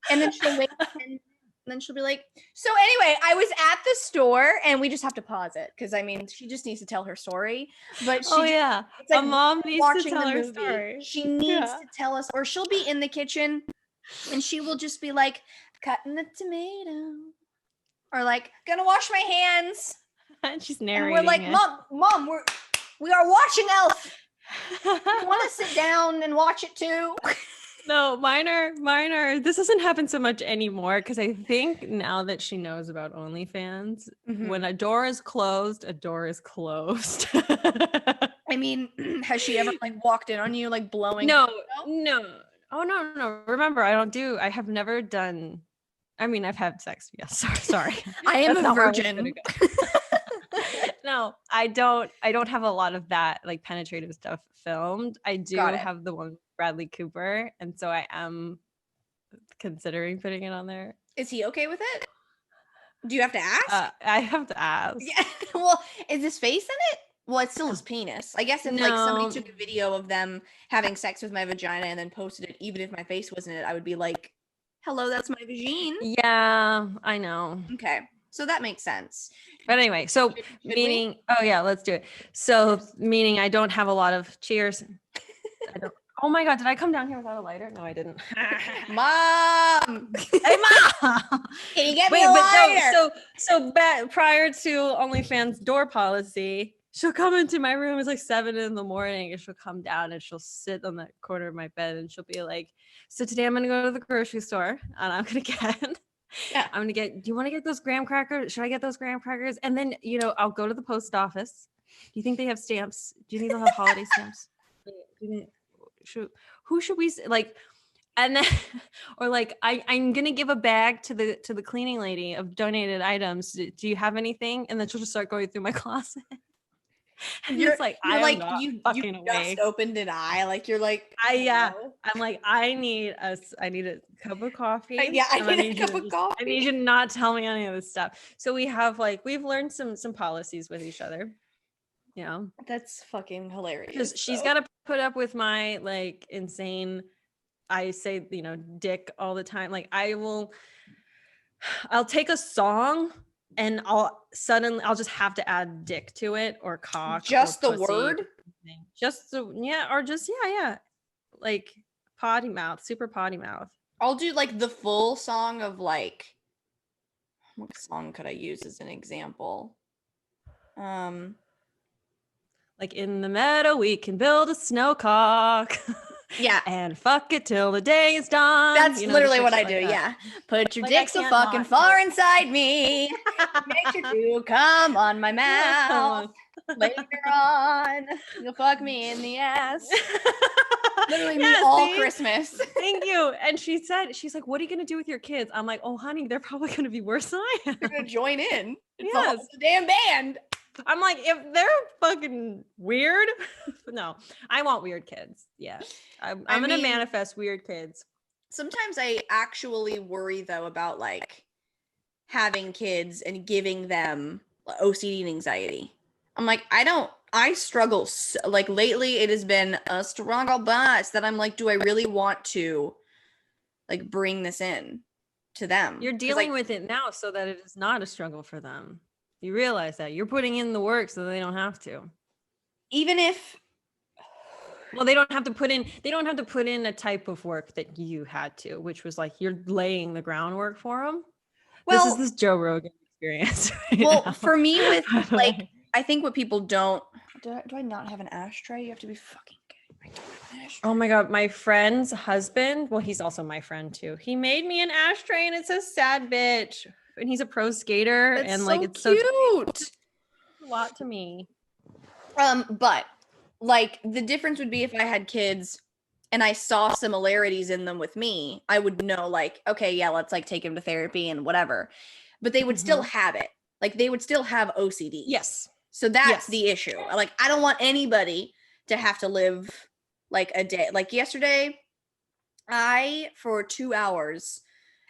Speaker 1: And then she'll wait and then she'll be like, so anyway, I was at the store, and we just have to pause it because I mean she just needs to tell her story. But she it's like
Speaker 2: a mom needs to tell her
Speaker 1: movie.
Speaker 2: story.
Speaker 1: She needs to tell us, or she'll be in the kitchen and she will just be like, cutting the tomato. Or like, gonna wash my hands.
Speaker 2: And she's narrating.
Speaker 1: And we're like, Mom, we are watching Elf. You want to sit down and watch it too?
Speaker 2: No, mine are. This doesn't happen so much anymore because I think now that she knows about OnlyFans, when a door is closed, a door is closed.
Speaker 1: I mean, has she ever like walked in on you like blowing?
Speaker 2: No. Oh no. Remember, I have never done. I mean, I've had sex. Yes. Sorry.
Speaker 1: I am a virgin.
Speaker 2: No, I don't have a lot of that like penetrative stuff filmed. I do have the one with Bradley Cooper, and so I am considering putting it on there.
Speaker 1: Is he okay with it? Do you have to ask?
Speaker 2: I have to ask.
Speaker 1: Yeah. Well, is his face in it? Well, it's still his penis. I guess if like somebody took a video of them having sex with my vagina and then posted it, even if my face wasn't in it, I would be like, hello, that's my vagine.
Speaker 2: Yeah, I know.
Speaker 1: Okay, so that makes sense.
Speaker 2: But anyway, so meaning, oh yeah, let's do it. So meaning I don't have a lot of cheers. I don't. Oh my God, did I come down here without a lighter? No, I didn't.
Speaker 1: Mom,
Speaker 2: hey Mom,
Speaker 1: can you get me a lighter?
Speaker 2: So prior to OnlyFans door policy, she'll come into my room. It's like 7 a.m, and she'll come down and she'll sit on the corner of my bed and she'll be like, so today I'm going to go to the grocery store and I'm going to get, do you want to get those graham crackers? Should I get those graham crackers? And then, I'll go to the post office. Do you think they have stamps? Do you think they'll have holiday stamps? Who should we like? And then, or like, I'm going to give a bag to the cleaning lady of donated items. Do you have anything? And then she'll just start going through my closet. And
Speaker 1: You're
Speaker 2: it's like,
Speaker 1: you're
Speaker 2: I am
Speaker 1: like
Speaker 2: not
Speaker 1: you
Speaker 2: fucking
Speaker 1: just
Speaker 2: awake.
Speaker 1: opened an eye. Like you're like,
Speaker 2: Yeah.
Speaker 1: "Hello?"
Speaker 2: I'm like, I need a cup of coffee.
Speaker 1: Yeah, I
Speaker 2: And I
Speaker 1: need a
Speaker 2: need you
Speaker 1: cup
Speaker 2: to
Speaker 1: of
Speaker 2: just, I need
Speaker 1: coffee.
Speaker 2: you to not tell me any of this stuff. So we have like, we've learned some policies with each other, you know,
Speaker 1: That's fucking
Speaker 2: because
Speaker 1: hilarious.
Speaker 2: she's
Speaker 1: Though.
Speaker 2: got to put up with my like insane, I say, you know, dick all the time. Like I'll take a song and I'll just have to add dick to it or cock or
Speaker 1: Just the
Speaker 2: pussy
Speaker 1: word.
Speaker 2: or something. Just yeah, or just yeah. Like potty mouth, super potty mouth.
Speaker 1: I'll do like the full song of like, what song could I use as an example? Um,
Speaker 2: Like in the meadow, we can build a snowcock
Speaker 1: yeah,
Speaker 2: and fuck it till the day is done.
Speaker 1: that's
Speaker 2: You know, just
Speaker 1: literally
Speaker 2: like
Speaker 1: what I
Speaker 2: shit
Speaker 1: do.
Speaker 2: like that.
Speaker 1: Yeah, put your
Speaker 2: Like I
Speaker 1: dick so
Speaker 2: can't
Speaker 1: fucking
Speaker 2: not do
Speaker 1: far
Speaker 2: it.
Speaker 1: inside me. Make sure to come on my
Speaker 2: Yeah, come
Speaker 1: mouth.
Speaker 2: on.
Speaker 1: Later on, you'll fuck me in the ass. Literally me
Speaker 2: Yeah,
Speaker 1: all
Speaker 2: see?
Speaker 1: Christmas.
Speaker 2: Thank you. And she's like, what are you gonna do with your kids? I'm like, oh honey, they're probably gonna be worse than I am.
Speaker 1: They're gonna join in. It's
Speaker 2: Yes.
Speaker 1: the damn band.
Speaker 2: I'm like, if they're fucking weird, no, I want weird kids. Yeah. I'm
Speaker 1: I
Speaker 2: gonna
Speaker 1: mean,
Speaker 2: manifest weird kids.
Speaker 1: sometimes I actually worry though about like having kids and giving them OCD and anxiety. I'm like, I struggle. Like lately, it has been a struggle bus that I'm like, do I really want to like bring this in to them?
Speaker 2: You're
Speaker 1: 'Cause,
Speaker 2: dealing
Speaker 1: like,
Speaker 2: with it now so that it is not a struggle for them. You realize that you're putting in the work so they don't have to.
Speaker 1: even if
Speaker 2: Well, they don't have to put in a type of work that you had to, which was like you're laying the groundwork for them. This is
Speaker 1: well,
Speaker 2: this Joe Rogan experience right
Speaker 1: well,
Speaker 2: now.
Speaker 1: for me with
Speaker 2: By the
Speaker 1: like,
Speaker 2: way.
Speaker 1: I think what people don't. Do I not have an ashtray? You have to be fucking kidding. I don't have an ashtray.
Speaker 2: Oh my God, my friend's husband, well, he's also my friend too. He made me an ashtray and it says sad bitch. And he's a pro skater.
Speaker 1: That's
Speaker 2: And like,
Speaker 1: so
Speaker 2: it's so
Speaker 1: cute.
Speaker 2: a lot to me.
Speaker 1: But like the difference would be if I had kids and I saw similarities in them with me, I would know like, okay, yeah, let's like take him to therapy and whatever. But they would still have it. Like they would still have OCD.
Speaker 2: Yes.
Speaker 1: So that's
Speaker 2: Yes.
Speaker 1: the issue. Like I don't want anybody to have to live like a day. Like yesterday, I for 2 hours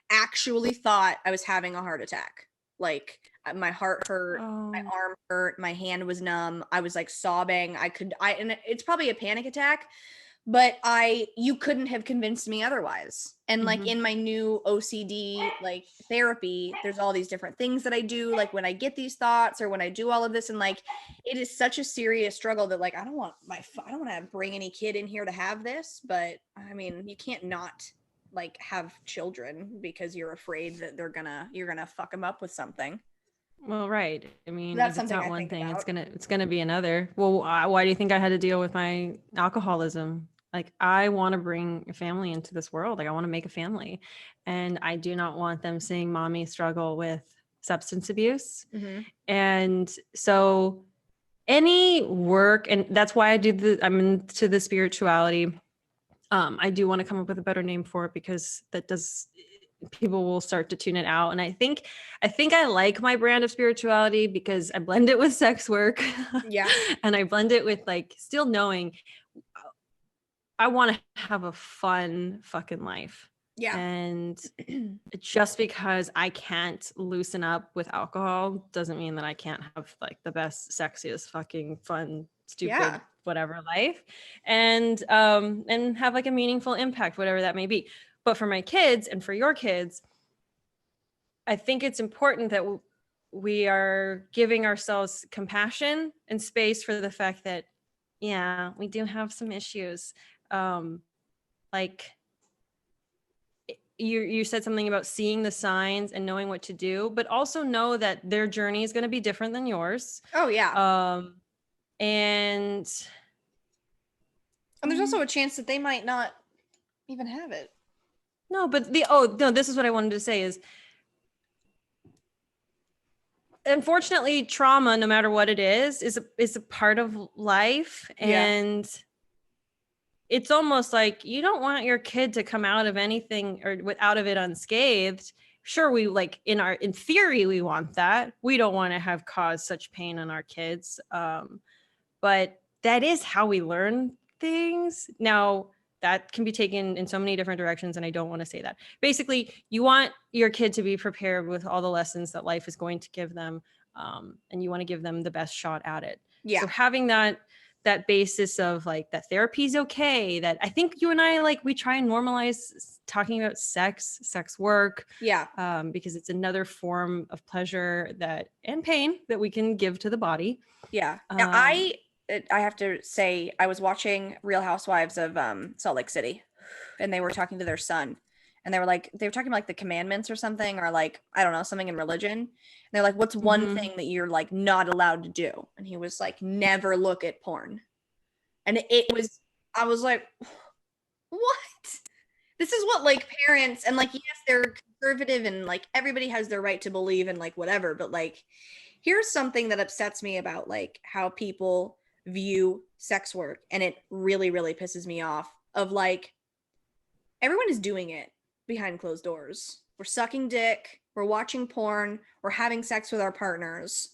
Speaker 1: actually thought I was having a heart attack. Like my heart hurt, my arm hurt, my hand was numb. I was like sobbing. And it's probably a panic attack, but you couldn't have convinced me otherwise. And like in my new OCD like therapy, there's all these different things that I do like when I get these thoughts or when I do all of this, and like it is such a serious struggle that like I don't want to bring any kid in here to have this, but I mean, you can't not like have children because you're afraid that you're gonna fuck them up with something.
Speaker 2: Well, right. I mean,
Speaker 1: That's
Speaker 2: if it's
Speaker 1: something
Speaker 2: not
Speaker 1: I
Speaker 2: one
Speaker 1: think
Speaker 2: thing,
Speaker 1: about.
Speaker 2: it's gonna be another. Well, why do you think I had to deal with my alcoholism? Like, I want to bring a family into this world. Like, I want to make a family, and I do not want them seeing mommy struggle with substance abuse. And so, any work, and that's why I'm into the spirituality. I do want to come up with a better name for it because people will start to tune it out. And I think I like my brand of spirituality because I blend it with sex work.
Speaker 1: Yeah.
Speaker 2: And I blend it with like still knowing I want to have a fun fucking life.
Speaker 1: Yeah.
Speaker 2: And just because I can't loosen up with alcohol doesn't mean that I can't have like the best, sexiest, fucking fun, stupid, whatever life, and have like a meaningful impact, whatever that may be. But for my kids and for your kids, I think it's important that we are giving ourselves compassion and space for the fact that, yeah, we do have some issues. Like you said something about seeing the signs and knowing what to do, but also know that their journey is going to be different than yours.
Speaker 1: Oh yeah.
Speaker 2: And
Speaker 1: there's also a chance that they might not even have it.
Speaker 2: No, but this is what I wanted to say is, unfortunately, trauma, no matter what it is a part of life. And it's almost like you don't want your kid to come out of anything or out of it unscathed. Sure, we like in theory, we want that. We don't want to have caused such pain on our kids. but that is how we learn things. Now, that can be taken in so many different directions, and I don't want to say that. Basically, you want your kid to be prepared with all the lessons that life is going to give them, and you want to give them the best shot at it.
Speaker 1: Yeah.
Speaker 2: So having that basis of like that therapy is okay, that I think you and I, like, we try and normalize talking about sex work,
Speaker 1: Yeah.
Speaker 2: because it's another form of pleasure and pain that we can give to the body.
Speaker 1: Yeah. I have to say, I was watching Real Housewives of Salt Lake City, and they were talking to their son, and they were talking about like the commandments or something, or like, I don't know, something in religion. And they're like, what's one thing that you're like not allowed to do? And he was like, never look at porn. And I was like, what? This is what like parents, and like, yes, they're conservative and like everybody has their right to believe in like whatever, but like, here's something that upsets me about like how people view sex work, and it really, really pisses me off, of like, everyone is doing it behind closed doors. We're sucking dick, we're watching porn, we're having sex with our partners.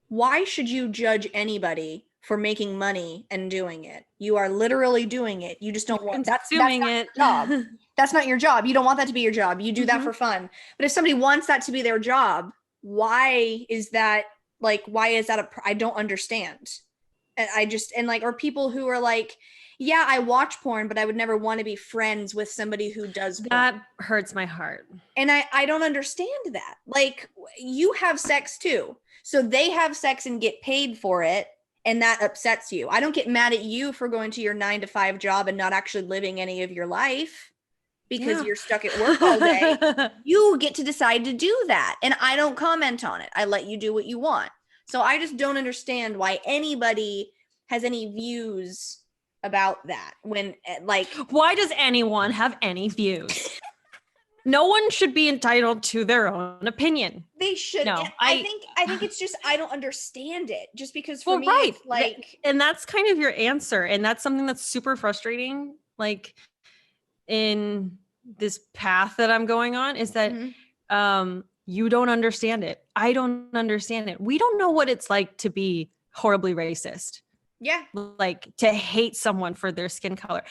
Speaker 1: Why should you judge anybody for making money and doing it? You are literally doing it. You just don't want that's not
Speaker 2: it.
Speaker 1: your job. That's not your job. You don't want that to be your job. You do that for fun. But if somebody wants that to be their job, why is that I don't understand. And or people who are like, yeah, I watch porn, but I would never want to be friends with somebody who does porn.
Speaker 2: That hurts my heart.
Speaker 1: And I don't understand that. Like, you have sex too. So they have sex and get paid for it, and that upsets you. I don't get mad at you for going to your 9-to-5 job and not actually living any of your life because you're stuck at work all day. You get to decide to do that. And I don't comment on it. I let you do what you want. So I just don't understand why anybody has any views about that, when like,
Speaker 2: why does anyone have any views? No one should be entitled to their own opinion.
Speaker 1: They should.
Speaker 2: No,
Speaker 1: I think it's just, I don't understand it, just because for me, it's like,
Speaker 2: and that's kind of your answer, and that's something that's super frustrating, like, in this path that I'm going on, is that you don't understand it. I don't understand it. We don't know what it's like to be horribly racist.
Speaker 1: Yeah.
Speaker 2: Like, to hate someone for their skin color.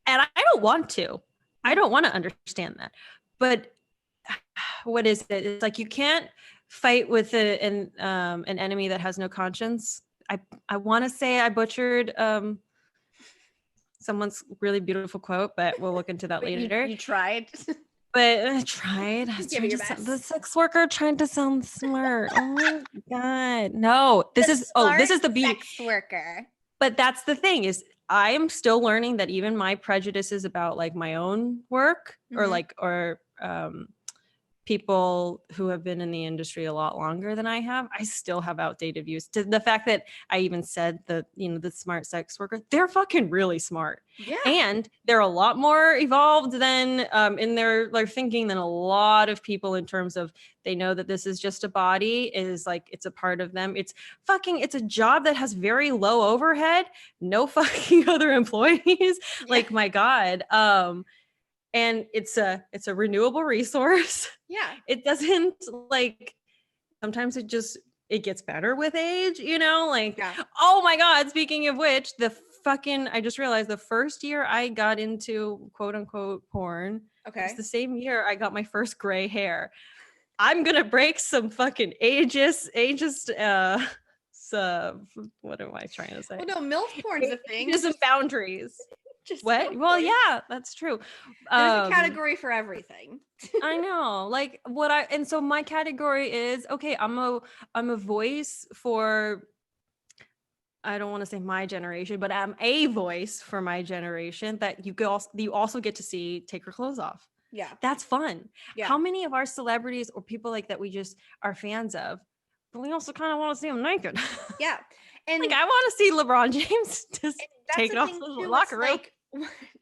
Speaker 2: And I don't want to. I don't want to understand that. But what is it? It's like, you can't fight with an enemy that has no conscience. I want to say I butchered someone's really beautiful quote, but we'll look into that later.
Speaker 1: You tried.
Speaker 2: But I tried. The sex worker tried to sound smart. Oh my God. No, this is the beauty.
Speaker 1: Sex worker.
Speaker 2: But that's the thing, is I'm still learning that even my prejudices about like my own work, or people who have been in the industry a lot longer than I have, I still have outdated views. To the fact that I even said the smart sex worker, they're fucking really smart.
Speaker 1: Yeah.
Speaker 2: And they're a lot more evolved than in their thinking than a lot of people, in terms of, they know that this is just a body, is like, it's a part of them. It's a job that has very low overhead, no fucking other employees. Like, my God. And it's a renewable resource.
Speaker 1: Yeah.
Speaker 2: It doesn't, like, sometimes it gets better with age, Oh my God. Speaking of which, I just realized the first year I got into quote unquote porn, it's the same year I got my first gray hair. I'm going to break some fucking ageist, what am I trying to say?
Speaker 1: Well, no, MILF porn's a thing.
Speaker 2: There's some boundaries. What? Well, yeah, that's true.
Speaker 1: There's a category for everything.
Speaker 2: I know. Like, and so my category is, okay, I'm a voice for, I don't want to say my generation, but I'm a voice for my generation that you also get to see take her clothes off.
Speaker 1: Yeah.
Speaker 2: That's fun.
Speaker 1: Yeah.
Speaker 2: How many of our celebrities or people like that we just are fans of, but we also kind of want to see them naked?
Speaker 1: Yeah. And
Speaker 2: like, I want to see LeBron James just take it off the locker room.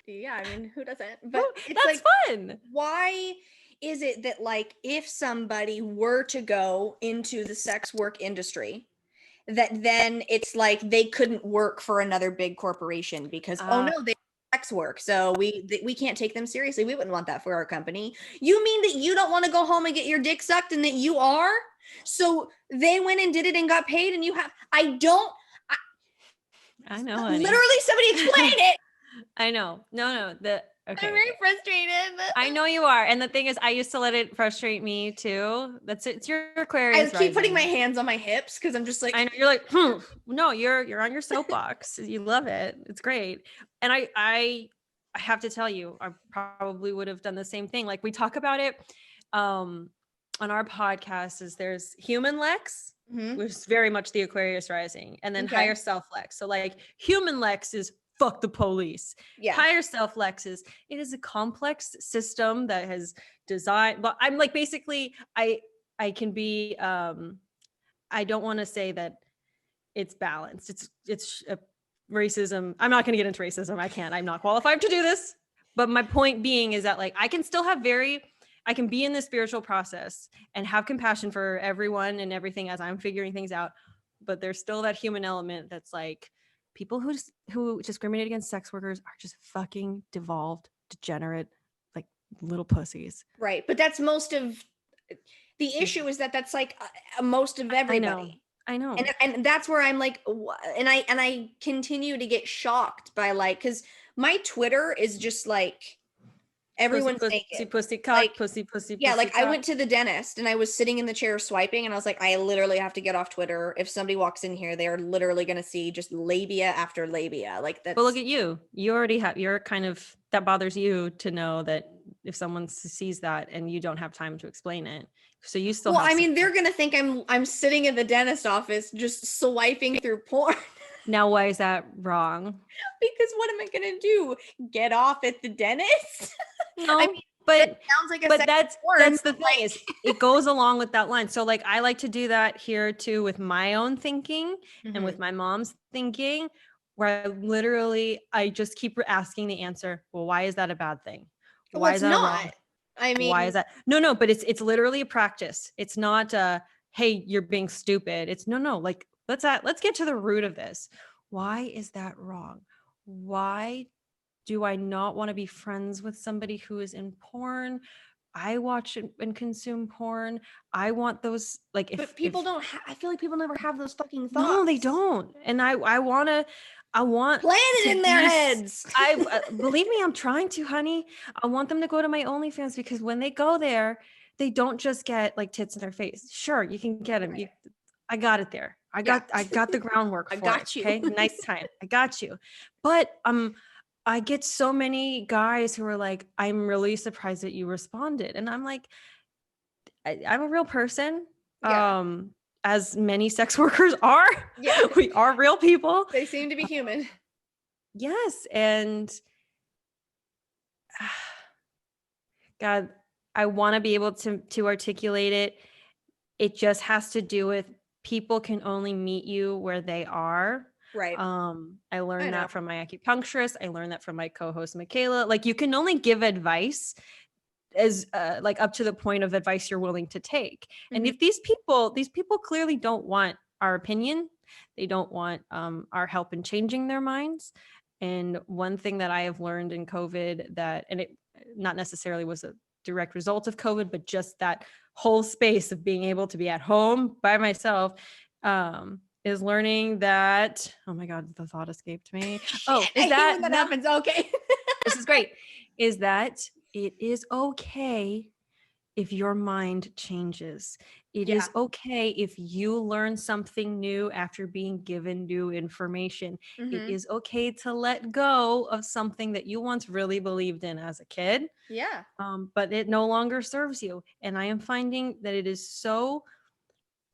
Speaker 1: Yeah, I mean, who doesn't? But
Speaker 2: it's like fun.
Speaker 1: Why is it that, like, if somebody were to go into the sex work industry, that then it's like they couldn't work for another big corporation because they sex work, so we can't take them seriously. We wouldn't want that for our company. You mean that you don't want to go home and get your dick sucked, and that you are? So they went and did it and got paid, and you have.
Speaker 2: I know, honey.
Speaker 1: Literally, somebody explain it.
Speaker 2: I know. No. Okay.
Speaker 1: I'm very frustrated.
Speaker 2: I know you are. And the thing is, I used to let it frustrate me too. It's your Aquarius
Speaker 1: I keep putting my
Speaker 2: rising.
Speaker 1: hands on my hips because I'm just like,
Speaker 2: I know you're like, no, you're on your soapbox. You love it. It's great. And I have to tell you, I probably would have done the same thing. Like we talk about it on our podcast is there's human Lex, which is very much the Aquarius rising, and then higher self Lex. So like human Lex is fuck the police.
Speaker 1: Yeah.
Speaker 2: Higher self Lex is it is a complex system that has designed, but I'm like basically I can be I don't want to say that it's balanced. It's racism. I'm not going to get into racism. I can't. I'm not qualified to do this. But my point being is that like I can still have I can be in the spiritual process and have compassion for everyone and everything as I'm figuring things out. But there's still that human element that's like people who discriminate against sex workers are just fucking devolved, degenerate, like little pussies.
Speaker 1: Right. But that's most of the issue is that that's like most of everybody.
Speaker 2: I know.
Speaker 1: And that's where I'm like, and I continue to get shocked by like, because my Twitter is just like everyone's naked.
Speaker 2: Pussy cock,
Speaker 1: like,
Speaker 2: pussy.
Speaker 1: Yeah, like
Speaker 2: cock.
Speaker 1: I went to the dentist and I was sitting in the chair swiping, and I was like, I literally have to get off Twitter. If somebody walks in here, they are literally going to see just labia after labia. Like that's.
Speaker 2: But look at you. You already have. You're kind of that bothers you to know that if someone sees that and you don't have time to explain it, so you still.
Speaker 1: Well, I mean, they're gonna think I'm sitting in the dentist office just swiping through porn.
Speaker 2: Now, why is that wrong?
Speaker 1: Because what am I gonna do? Get off at the dentist?
Speaker 2: No,
Speaker 1: I mean,
Speaker 2: but
Speaker 1: it sounds like
Speaker 2: that's the thing is it goes along with that line. So like I like to do that here too with my own thinking and with my mom's thinking, where I just keep asking the answer. Well, why is that a bad thing? Why is that wrong?
Speaker 1: I mean,
Speaker 2: why is that? No, but it's literally a practice. It's not hey, you're being stupid. It's no, like let's get to the root of this. Why is that wrong? Why do I not want to be friends with somebody who is in porn? I watch and consume porn. I want those like
Speaker 1: but people don't I feel like people never have those fucking thoughts.
Speaker 2: No, they don't. And I want
Speaker 1: plant it in their heads.
Speaker 2: I believe me, I'm trying to, honey. I want them to go to my OnlyFans because when they go there, they don't just get like tits in their face. Sure, you can get them. I got it there. I got the groundwork for
Speaker 1: got
Speaker 2: it.
Speaker 1: You.
Speaker 2: Okay, nice time. I got you. But I get so many guys who are like, I'm really surprised that you responded. And I'm like, I'm a real person.
Speaker 1: Yeah.
Speaker 2: As many sex workers are.
Speaker 1: Yeah.
Speaker 2: We are real people.
Speaker 1: They seem to be human.
Speaker 2: Yes. And God, I want to be able to articulate it. It just has to do with people can only meet you where they are.
Speaker 1: Right.
Speaker 2: I learned that from my acupuncturist. I learned that from my co-host Michaela. Like you can only give advice as like up to the point of advice you're willing to take. And if these people clearly don't want our opinion, they don't want our help in changing their minds. And one thing that I have learned in COVID and it not necessarily was a direct result of COVID, but just that whole space of being able to be at home by myself, is learning that, oh my God, the thought escaped me. Oh, is that
Speaker 1: happens? Okay.
Speaker 2: This is great. Is that it is okay if your mind changes. It is okay if you learn something new after being given new information. It is okay to let go of something that you once really believed in as a kid.
Speaker 1: Yeah.
Speaker 2: But it no longer serves you. And I am finding that it is so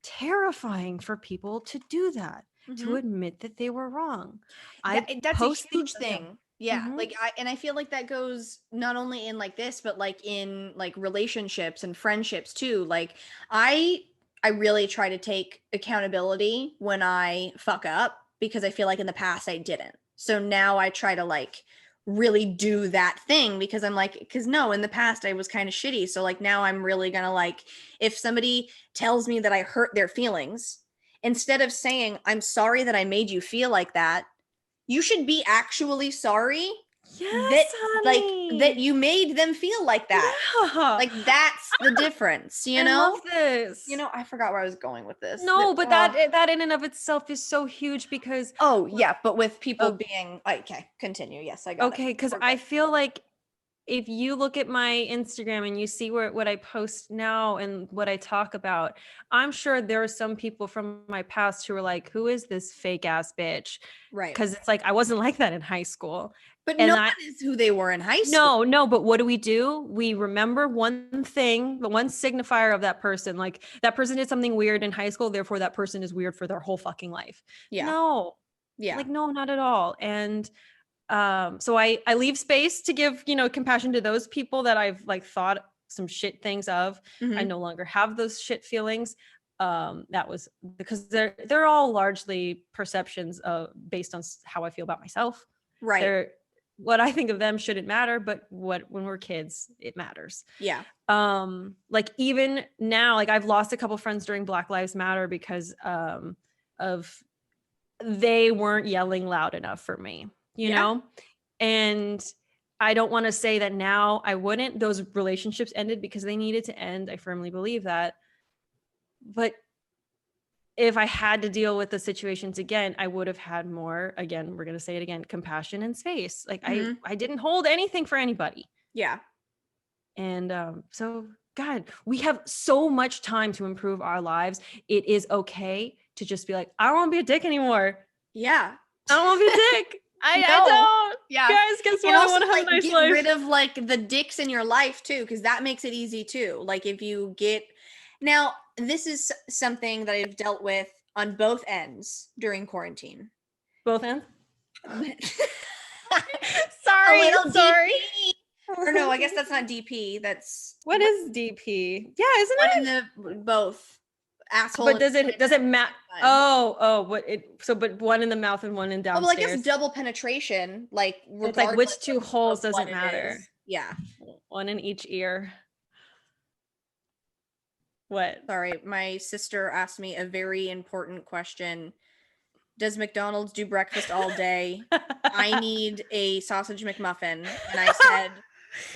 Speaker 2: terrifying for people to do that, to admit that they were wrong.
Speaker 1: That's a huge thing. Yeah.
Speaker 2: Like
Speaker 1: I feel like that goes not only in like this, but like in like relationships and friendships too. Like I really try to take accountability when I fuck up because I feel like in the past I didn't. So now I try to like really do that thing because I'm like, because no, in the past I was kind of shitty. So like now I'm really gonna like, if somebody tells me that I hurt their feelings, instead of saying, I'm sorry that I made you feel like that, you should be actually sorry that
Speaker 2: Yes,
Speaker 1: like that
Speaker 2: honey.
Speaker 1: you made them feel like that.
Speaker 2: Yeah.
Speaker 1: Like that's the difference, you
Speaker 2: I
Speaker 1: know?
Speaker 2: love this.
Speaker 1: I forgot where I was going with this.
Speaker 2: No, but that in and of itself is so huge because
Speaker 1: Oh, yeah, but with people
Speaker 2: oh,
Speaker 1: being okay, continue. Yes, I got it.
Speaker 2: okay, because
Speaker 1: We're
Speaker 2: I
Speaker 1: good.
Speaker 2: feel like if you look at my Instagram and you see what I post now and what I talk about, I'm sure there are some people from my past who are like, who is this fake ass bitch?
Speaker 1: Right.
Speaker 2: Because it's like I wasn't like that in high school.
Speaker 1: But no
Speaker 2: And I
Speaker 1: one is who they were in high school.
Speaker 2: no, but what do? We remember one thing, the one signifier of that person. Like that person did something weird in high school, therefore that person is weird for their whole fucking life.
Speaker 1: Yeah.
Speaker 2: No,
Speaker 1: Yeah.
Speaker 2: like no, not at all. And so I leave space to give, compassion to those people that I've like thought some shit things of. I
Speaker 1: Mm-hmm.
Speaker 2: no longer have those shit feelings. That was because they're all largely perceptions based on how I feel about myself.
Speaker 1: Right.
Speaker 2: They're what I think of them shouldn't matter, but when we're kids, it matters.
Speaker 1: Yeah.
Speaker 2: Like even now, like I've lost a couple friends during Black Lives Matter because of they weren't yelling loud enough for me, you
Speaker 1: Yeah.
Speaker 2: know? And I don't want to say that now I wouldn't. Those relationships ended because they needed to end. I firmly believe that. But if I had to deal with the situations again, I would have had more, again, we're going to say it again, compassion and space. Like
Speaker 1: Mm-hmm.
Speaker 2: I didn't hold anything for anybody.
Speaker 1: Yeah.
Speaker 2: And so God, we have so much time to improve our lives. It is okay to just be like, I don't want to be a dick anymore.
Speaker 1: Yeah.
Speaker 2: I don't want to be a dick. I
Speaker 1: No.
Speaker 2: don't.
Speaker 1: Yeah.
Speaker 2: Guys, guess
Speaker 1: And
Speaker 2: what? I
Speaker 1: also
Speaker 2: want to have
Speaker 1: like
Speaker 2: a nice
Speaker 1: get
Speaker 2: life.
Speaker 1: rid of like the dicks in your life too, because that makes it easy too. Like if you get now, this is something that I've dealt with on both ends during quarantine.
Speaker 2: Both ends.
Speaker 1: A
Speaker 2: Sorry,
Speaker 1: little
Speaker 2: sorry.
Speaker 1: DP. Or no, I guess that's not DP. That's
Speaker 2: What is DP? Yeah, isn't
Speaker 1: one
Speaker 2: it?
Speaker 1: in the both asshole.
Speaker 2: But
Speaker 1: And
Speaker 2: does it
Speaker 1: vagina
Speaker 2: matter?
Speaker 1: at the same time.
Speaker 2: But one in the mouth and one in
Speaker 1: Oh, well, I guess
Speaker 2: downstairs.
Speaker 1: double penetration, like
Speaker 2: It's like
Speaker 1: regardless
Speaker 2: which two
Speaker 1: of
Speaker 2: holes
Speaker 1: what
Speaker 2: doesn't
Speaker 1: it
Speaker 2: matter.
Speaker 1: is. Yeah.
Speaker 2: One in each ear. What?
Speaker 1: Sorry, my sister asked me a very important question. Does McDonald's do breakfast all day? I need a sausage McMuffin. And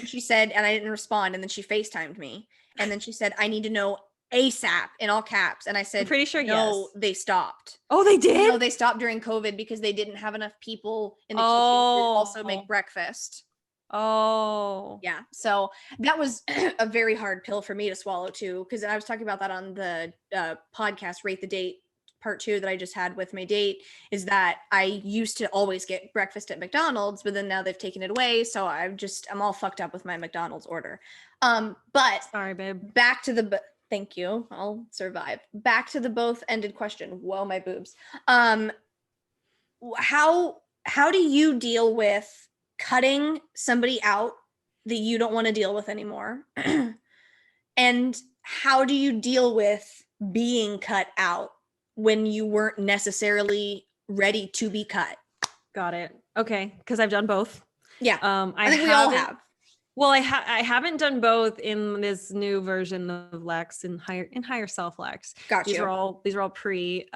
Speaker 1: she said, and I didn't respond. And then she FaceTimed me. And then she said, I need to know ASAP in all caps. And I
Speaker 2: I'm
Speaker 1: said,
Speaker 2: pretty sure
Speaker 1: no,
Speaker 2: yes.
Speaker 1: they stopped.
Speaker 2: Oh, they did?
Speaker 1: No, they stopped during COVID because they didn't have enough people in the kitchen to also
Speaker 2: Oh.
Speaker 1: make breakfast.
Speaker 2: Oh.
Speaker 1: Yeah. So that was a very hard pill for me to swallow too. Cause I was talking about that on the podcast, Rate the Date part 2 that I just had with my date, is that I used to always get breakfast at McDonald's, but then now they've taken it away. So I'm all fucked up with my McDonald's order. But
Speaker 2: Sorry, babe.
Speaker 1: back to thank you. I'll survive. Back to the both ended question. Whoa, my boobs. How do you deal with cutting somebody out that you don't want to deal with anymore? And how do you deal with being cut out when you weren't necessarily ready to be cut?
Speaker 2: Got it. Okay, because I've done both.
Speaker 1: Yeah.
Speaker 2: I
Speaker 1: think we all
Speaker 2: haven't-
Speaker 1: have.
Speaker 2: Well, I haven't done both in this new version of Lex in higher self Lex.
Speaker 1: Got
Speaker 2: These
Speaker 1: you.
Speaker 2: are all pre.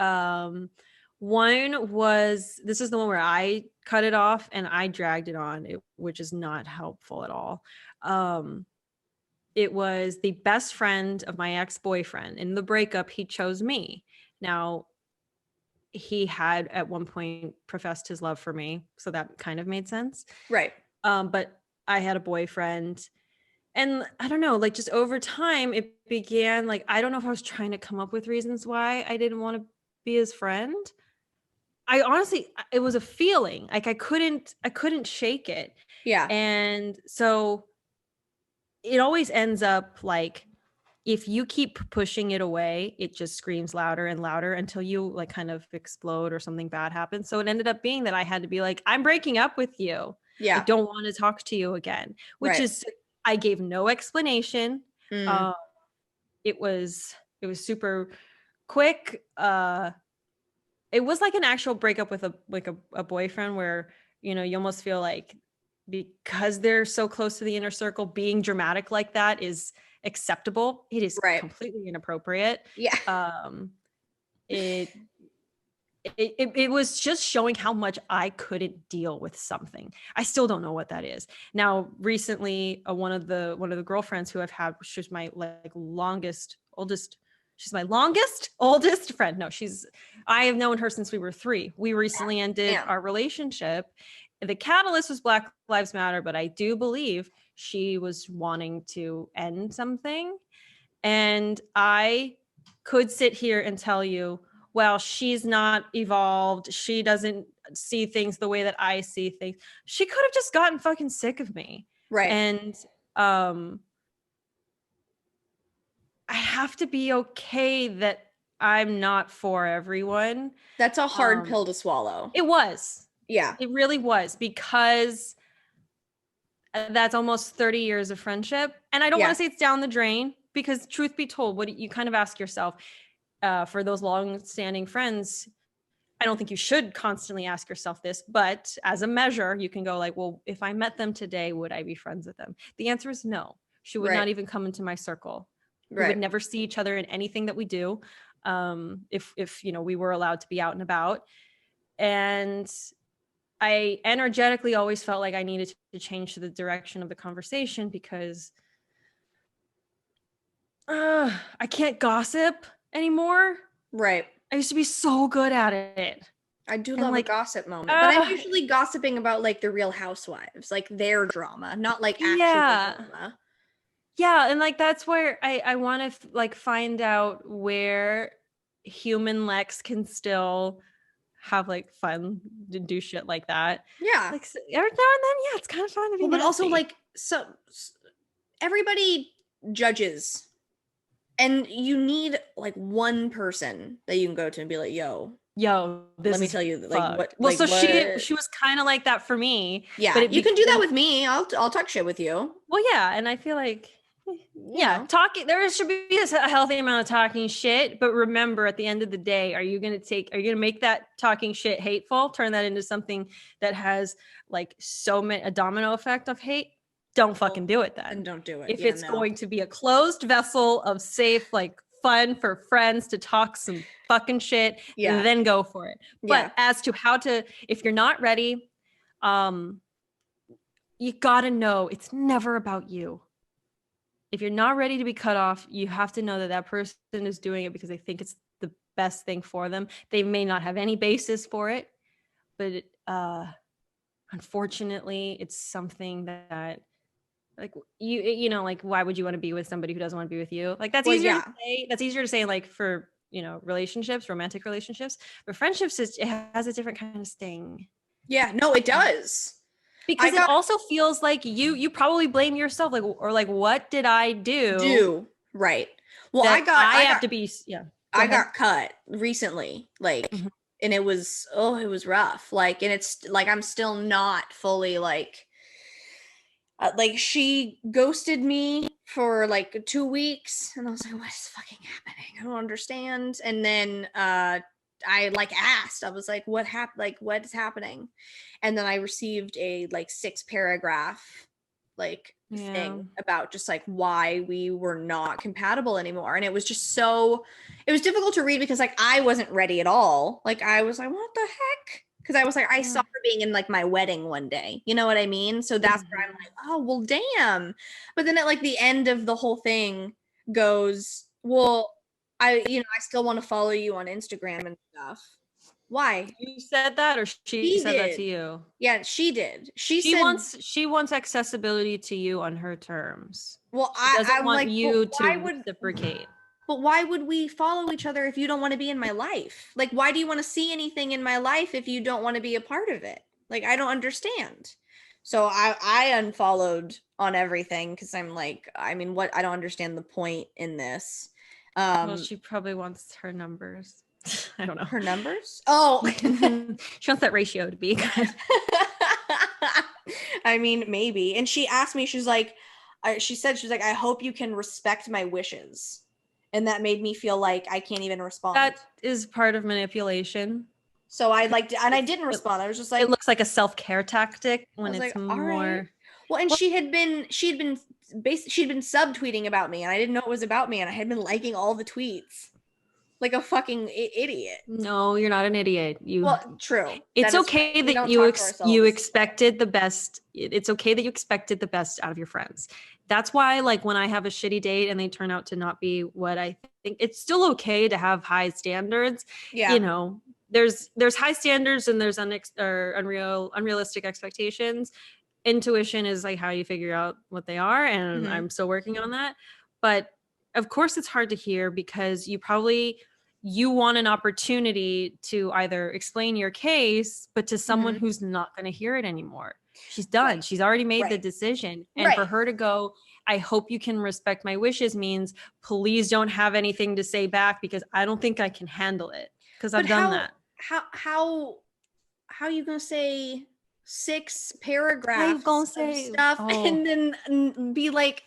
Speaker 2: One was this is the one where I cut it off and I dragged it on, which is not helpful at all. It was the best friend of my ex-boyfriend. In the breakup, he chose me. Now, he had at one point professed his love for me, so that kind of made sense.
Speaker 1: Right.
Speaker 2: But I had a boyfriend, and I don't know, like just over time, it began like I don't know if I was trying to come up with reasons why I didn't want to be his friend. I honestly, it was a feeling like I couldn't shake it,
Speaker 1: Yeah.
Speaker 2: and so it always ends up like if you keep pushing it away, it just screams louder and louder until you like kind of explode or something bad happens. So it ended up being that I had to be like, I'm breaking up with you.
Speaker 1: Yeah.
Speaker 2: I don't want to talk to you again, which
Speaker 1: Right.
Speaker 2: is, I gave no explanation.
Speaker 1: Mm.
Speaker 2: It was super quick. It was like an actual breakup with a boyfriend where, you almost feel like because they're so close to the inner circle, being dramatic like that is acceptable. It is
Speaker 1: Right.
Speaker 2: completely inappropriate.
Speaker 1: Yeah.
Speaker 2: It it was just showing how much I couldn't deal with something. I still don't know what that is. Now, recently, one of the girlfriends who I've had, she's my like oldest. She's my longest, oldest friend. No, I have known her since we were 3. We recently ended our relationship. The catalyst was Black Lives Matter, but I do believe she was wanting to end something. And I could sit here and tell you, well, she's not evolved. She doesn't see things the way that I see things. She could have just gotten fucking sick of me.
Speaker 1: Right.
Speaker 2: And I have to be okay that I'm not for everyone.
Speaker 1: That's a hard pill to swallow.
Speaker 2: It was.
Speaker 1: Yeah.
Speaker 2: It really was, because that's almost 30 years of friendship. And I don't want to say it's down the drain, because truth be told, what you kind of ask yourself, for those long-standing friends, I don't think you should constantly ask yourself this, but as a measure, you can go like, well, if I met them today, would I be friends with them? The answer is no. She would not even come into my circle. We would never see each other in anything that we do. If we were allowed to be out and about. And I energetically always felt like I needed to change the direction of the conversation, because I can't gossip anymore.
Speaker 1: Right.
Speaker 2: I used to be so good at it.
Speaker 1: I do love a gossip moment, but I'm usually gossiping about like the Real Housewives, like their drama, not like actual drama.
Speaker 2: Yeah, and like that's where I want to like find out where human Lex can still have like fun to do shit like that.
Speaker 1: Yeah,
Speaker 2: like every now and then, it's kind of fun to be.
Speaker 1: But also like everybody judges, and you need like one person that you can go to and be like, yo, let me tell you, like what.
Speaker 2: Well,
Speaker 1: like,
Speaker 2: so
Speaker 1: what?
Speaker 2: she was kind of like that for me.
Speaker 1: Yeah, but you can do that with me. I'll talk shit with you.
Speaker 2: Well, yeah, and I feel like. Talking, there should be a healthy amount of talking shit, but remember, at the end of the day, are you going to make that talking shit hateful, turn that into something that has like a domino effect of hate? Don't fucking do it then.
Speaker 1: And don't do it.
Speaker 2: If it's going to be a closed vessel of safe, like fun for friends to talk some fucking shit, then go for it. But as to if you're not ready, you gotta know it's never about you. If you're not ready to be cut off, you have to know that person is doing it because they think it's the best thing for them. They may not have any basis for it, but unfortunately, it's something that, like, like, why would you want to be with somebody who doesn't want to be with you? Like, that's easier to say. That's easier to say, like, for relationships, romantic relationships, but friendships it has a different kind of sting.
Speaker 1: Yeah, no, it does.
Speaker 2: Because it also feels like you probably blame yourself, like, or like, what did I do?
Speaker 1: Right. Well, I got cut recently, like, and it was rough. Like, and it's like, I'm still not fully like she ghosted me for like 2 weeks, and I was like, what is fucking happening? I don't understand. And then I like asked, I was like, what happened? Like, what is happening? And then I received a like 6-paragraph like thing about just like why we were not compatible anymore. And it was just it was difficult to read because like I wasn't ready at all. Like I was like, what the heck? Because I was like, I saw her being in like my wedding one day. You know what I mean? So that's where I'm like, oh, well, damn. But then at like the end of the whole thing goes, well, I still want to follow you on Instagram and stuff. Why?
Speaker 2: You said that, or she said that to you?
Speaker 1: Yeah, she did. She
Speaker 2: wants accessibility to you on her terms.
Speaker 1: Well,
Speaker 2: she doesn't want like, you to reciprocate.
Speaker 1: But why would we follow each other if you don't want to be in my life? Like, why do you want to see anything in my life if you don't want to be a part of it? Like, I don't understand. So I unfollowed on everything because I'm like, I mean, what? I don't understand the point in this.
Speaker 2: Well, she probably wants her numbers. I don't know.
Speaker 1: Her numbers? Oh.
Speaker 2: She wants that ratio to be good.
Speaker 1: I mean, maybe. And she asked me, she said, I hope you can respect my wishes. And that made me feel like I can't even respond.
Speaker 2: That is part of manipulation.
Speaker 1: So I didn't respond. I was just like,
Speaker 2: it looks like a self-care tactic when it's like, more. Right.
Speaker 1: Well, and she'd been subtweeting about me, and I didn't know it was about me, and I had been liking all the tweets. like a fucking idiot.
Speaker 2: No, you're not an idiot.
Speaker 1: Well, true.
Speaker 2: It's
Speaker 1: That is right.
Speaker 2: okay
Speaker 1: We
Speaker 2: that
Speaker 1: don't talk to
Speaker 2: you
Speaker 1: ourselves.
Speaker 2: expected the best. It's okay that you expected the best out of your friends. That's why, like, when I have a shitty date and they turn out to not be what I think, it's still okay to have high standards.
Speaker 1: Yeah.
Speaker 2: You know, there's high standards and there's unrealistic expectations. Intuition is like how you figure out what they are, and
Speaker 1: Mhm.
Speaker 2: I'm still working on that. But of course, it's hard to hear because you want an opportunity to either explain your case, but to someone
Speaker 1: Mhm.
Speaker 2: who's not going to hear it anymore. She's done.
Speaker 1: Right.
Speaker 2: She's already made the
Speaker 1: Right.
Speaker 2: decision. And for
Speaker 1: Right.
Speaker 2: her to go, I hope you can respect my wishes means please don't have anything to say back because I don't think I can handle it. Because
Speaker 1: But
Speaker 2: I've done that.
Speaker 1: how you gonna say 6
Speaker 2: How you gonna
Speaker 1: paragraphs of
Speaker 2: say?
Speaker 1: stuff
Speaker 2: Oh,
Speaker 1: and then be like,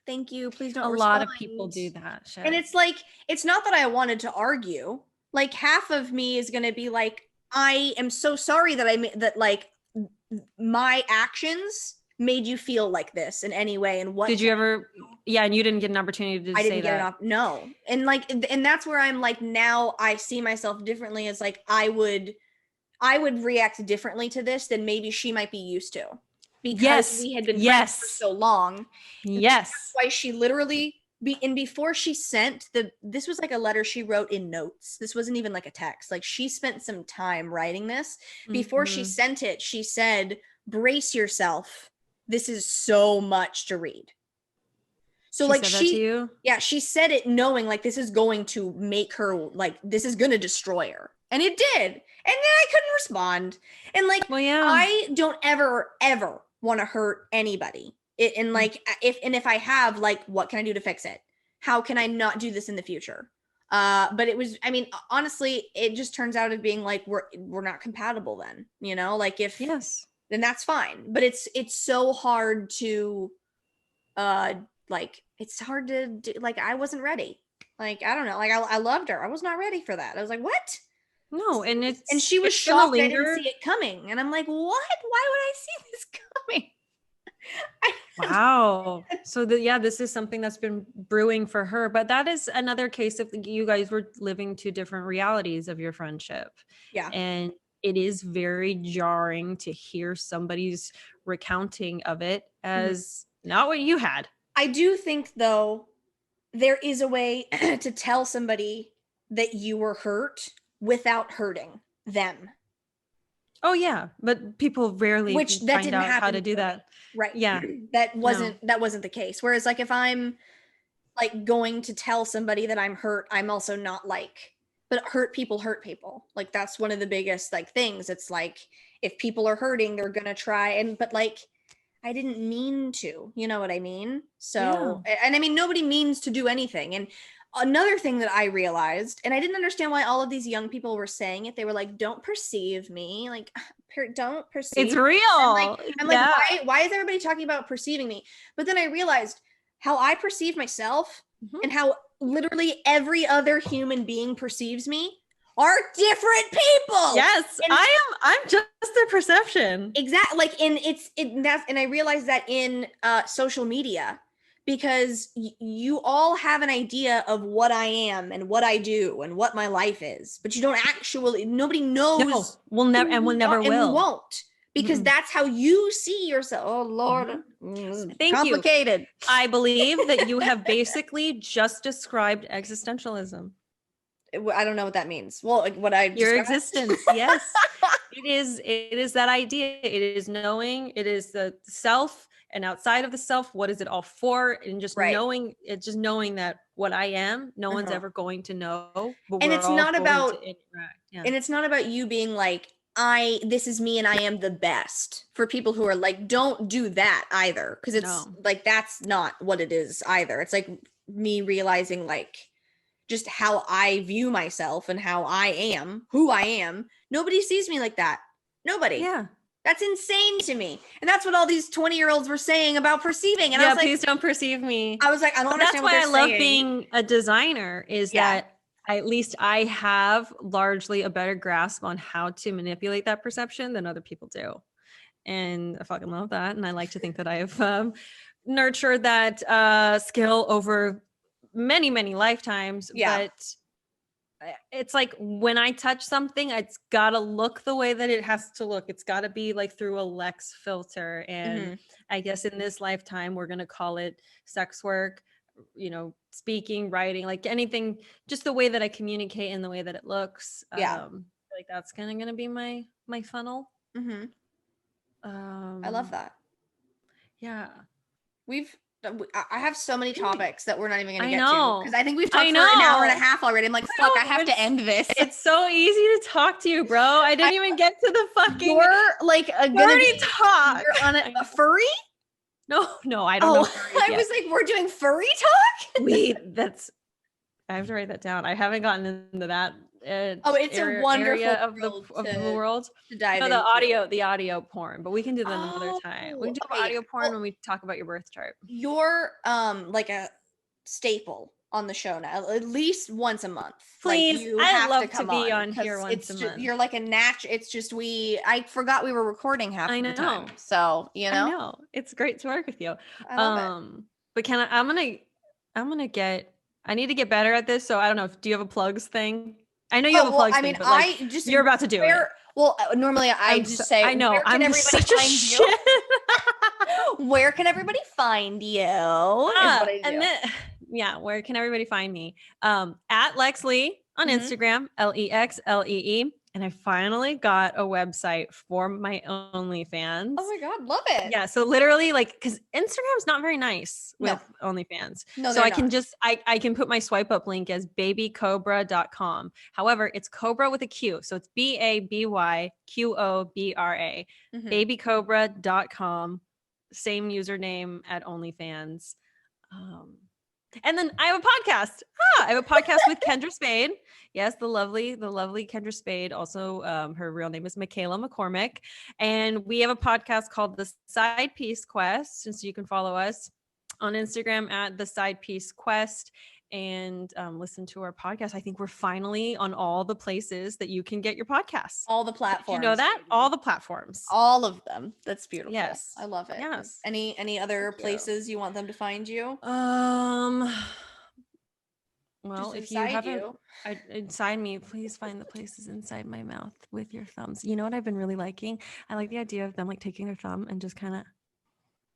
Speaker 1: thank you, please
Speaker 2: a
Speaker 1: don't
Speaker 2: lot
Speaker 1: respond.
Speaker 2: of people do that shit.
Speaker 1: And it's like, it's not that I wanted to argue. Like half of me is gonna be like, I am so sorry that I made that, like my actions made you feel like this in any way. And what
Speaker 2: Did you ever? Yeah, and you didn't get an opportunity to
Speaker 1: I
Speaker 2: say
Speaker 1: didn't get it
Speaker 2: that.
Speaker 1: off. No. And like, and that's where I'm like, now I see myself differently as like, I would react differently to this than maybe she might be used to, because
Speaker 2: Yes.
Speaker 1: we had been friends for
Speaker 2: Yes.
Speaker 1: so long. That's
Speaker 2: Yes.
Speaker 1: why she literally and before she sent this was like a letter she wrote in notes. This wasn't even like a text. Like she spent some time writing this. Before she
Speaker 2: Mhm.
Speaker 1: sent it, she said, "Brace yourself. This is so much to read." So
Speaker 2: She
Speaker 1: like
Speaker 2: said that to you?
Speaker 1: yeah, she said it knowing like this is going to make her, like this is going to destroy her. And it did. And then I couldn't respond. And like,
Speaker 2: Well, yeah.
Speaker 1: I don't ever want to hurt anybody. And like, if I have, like, what can I do to fix it? How can I not do this in the future? But it was, I mean, honestly, it just turns out of being like, we're not compatible then, you know, like if,
Speaker 2: Yes.
Speaker 1: then that's fine. But it's so hard to, like it's hard to do, like I wasn't ready. Like I don't know, like I loved her. I was not ready for that. I was like, what?
Speaker 2: No, and
Speaker 1: And she was
Speaker 2: it's gonna
Speaker 1: shocked I didn't
Speaker 2: linger.
Speaker 1: see it coming. And I'm like, what? Why would I see this coming?
Speaker 2: Wow. So yeah, this is something that's been brewing for her, but that is another case of you guys were living two different realities of your friendship.
Speaker 1: Yeah.
Speaker 2: And it is very jarring to hear somebody's recounting of it as not what you had.
Speaker 1: I do think though there is a way to tell somebody that you were hurt without hurting them.
Speaker 2: Oh yeah, but people rarely
Speaker 1: Which that
Speaker 2: find
Speaker 1: didn't
Speaker 2: out how
Speaker 1: happen
Speaker 2: to do
Speaker 1: for me.
Speaker 2: that.
Speaker 1: Right.
Speaker 2: Yeah.
Speaker 1: That
Speaker 2: No.
Speaker 1: wasn't the case. Whereas like if I'm like going to tell somebody that I'm hurt, I'm also not like, but hurt people hurt people. Like that's one of the biggest like things. It's like if people are hurting, they're gonna try and but like I didn't mean to, you know what I mean? So and I mean nobody means to do anything. And another thing that I realized, and I didn't understand why all of these young people were saying it, they were like, don't perceive me, like don't
Speaker 2: It's
Speaker 1: perceive.
Speaker 2: real.
Speaker 1: I'm like,
Speaker 2: Yeah.
Speaker 1: why is everybody talking about perceiving me? But then I realized how I perceive myself
Speaker 2: Mhm.
Speaker 1: and how literally every other human being perceives me are different people.
Speaker 2: Yes,
Speaker 1: And
Speaker 2: I'm just their perception.
Speaker 1: exactly, like and I realized that in social media, because you all have an idea of what I am and what I do and what my life is, but you don't actually, nobody knows.
Speaker 2: No, we'll never and we'll never
Speaker 1: and we
Speaker 2: will.
Speaker 1: won't, because
Speaker 2: Mm-mm.
Speaker 1: that's how you see yourself. Oh Lord,
Speaker 2: Thank
Speaker 1: complicated.
Speaker 2: you. I believe that you have basically just described existentialism.
Speaker 1: I don't know what that means. Well, like what I
Speaker 2: Your
Speaker 1: described.
Speaker 2: existence, yes. It is that idea. It is knowing, it is the self, and outside of the self, what is it all for? And just
Speaker 1: Right.
Speaker 2: knowing that what I am, no one's
Speaker 1: Uh-huh.
Speaker 2: ever going to know, but
Speaker 1: And
Speaker 2: we're
Speaker 1: it's
Speaker 2: all
Speaker 1: not
Speaker 2: going
Speaker 1: about
Speaker 2: to interact. Yeah.
Speaker 1: and it's not about you being like, this is me and I am the best. For people who are like, don't do that either, because it's
Speaker 2: No.
Speaker 1: like that's not what it is either. It's like me realizing like just how I view myself and how I am, who I am. Nobody sees me like that. Nobody.
Speaker 2: Yeah.
Speaker 1: That's insane to me. And that's what all these 20-year-olds were saying about perceiving. And I
Speaker 2: Yeah,
Speaker 1: was like,
Speaker 2: please don't perceive me.
Speaker 1: I was like, I don't
Speaker 2: But that's
Speaker 1: understand what
Speaker 2: why
Speaker 1: they're
Speaker 2: I love
Speaker 1: saying.
Speaker 2: being a designer is
Speaker 1: Yeah.
Speaker 2: that at least I have largely a better grasp on how to manipulate that perception than other people do. And I fucking love that. And I like to think that I have nurtured that skill over many, many lifetimes.
Speaker 1: Yeah.
Speaker 2: But it's like when I touch something, it's gotta look the way that it has to look. It's gotta be like through a Lex filter. And I guess in this lifetime, we're gonna call it sex work, speaking, writing, like anything, just the way that I communicate and the way that it looks.
Speaker 1: Yeah.
Speaker 2: Like that's kind of gonna be my funnel.
Speaker 1: I love that.
Speaker 2: Yeah.
Speaker 1: I have so many topics that we're not even going to
Speaker 2: I
Speaker 1: get to
Speaker 2: know.
Speaker 1: because I think we've
Speaker 2: I
Speaker 1: talked for an hour and a
Speaker 2: know.
Speaker 1: half already. I'm like, fuck, I have to end this.
Speaker 2: It's so easy to talk to you, bro. I didn't even get to the fucking
Speaker 1: You're like gonna be
Speaker 2: talk.
Speaker 1: You're on a furry?
Speaker 2: No, I don't know.
Speaker 1: I was like, we're doing furry talk?
Speaker 2: Wait, I have to write that down. I haven't gotten into that.
Speaker 1: It's a wonderful
Speaker 2: area of the world
Speaker 1: to dive
Speaker 2: into. The audio porn, but we can do that another time. We can do audio porn when we talk about your birth chart.
Speaker 1: You're like a staple on the show now, at least once a month.
Speaker 2: Please,
Speaker 1: like,
Speaker 2: I'd love to be on here once a month.
Speaker 1: You're like a it's just I forgot we were recording half the time. So
Speaker 2: I know it's great to work with you.
Speaker 1: I love it.
Speaker 2: But I need to get better at this. So I don't know. Do you have a plugs thing? I know you have a plugs thing, but like, you're about to do it.
Speaker 1: Well, normally I just say,
Speaker 2: I know, I'm such a shit.
Speaker 1: Where can everybody find you? Is what I do.
Speaker 2: And then, where can everybody find me? At Lex Lee on Instagram, LEXLEE. And I finally got a website for my OnlyFans.
Speaker 1: Oh my God, love it.
Speaker 2: Yeah. So literally because Instagram's not very nice with OnlyFans.
Speaker 1: No,
Speaker 2: so I can I can put my swipe up link as babykobra.com. However, it's Cobra with a Q. So it's BABYQOBRA, babykobra.com. Same username at OnlyFans. And then I have a podcast. I have a podcast with Kendra Spade. Yes, the lovely Kendra Spade. Also, her real name is Michaela McCormick. And we have a podcast called The Side Piece Quest. And so you can follow us on Instagram at The Side Piece Quest and listen to our podcast. I think we're finally on all the places that you can get your podcasts.
Speaker 1: All the platforms.
Speaker 2: Did you know that? All the platforms.
Speaker 1: All of them. That's beautiful.
Speaker 2: Yes.
Speaker 1: I love it.
Speaker 2: Yes.
Speaker 1: Any other places you want them to find you?
Speaker 2: Well, if you haven't inside me, please find the places inside my mouth with your thumbs. You know what I've been really liking? I like the idea of them like taking their thumb and just kind of.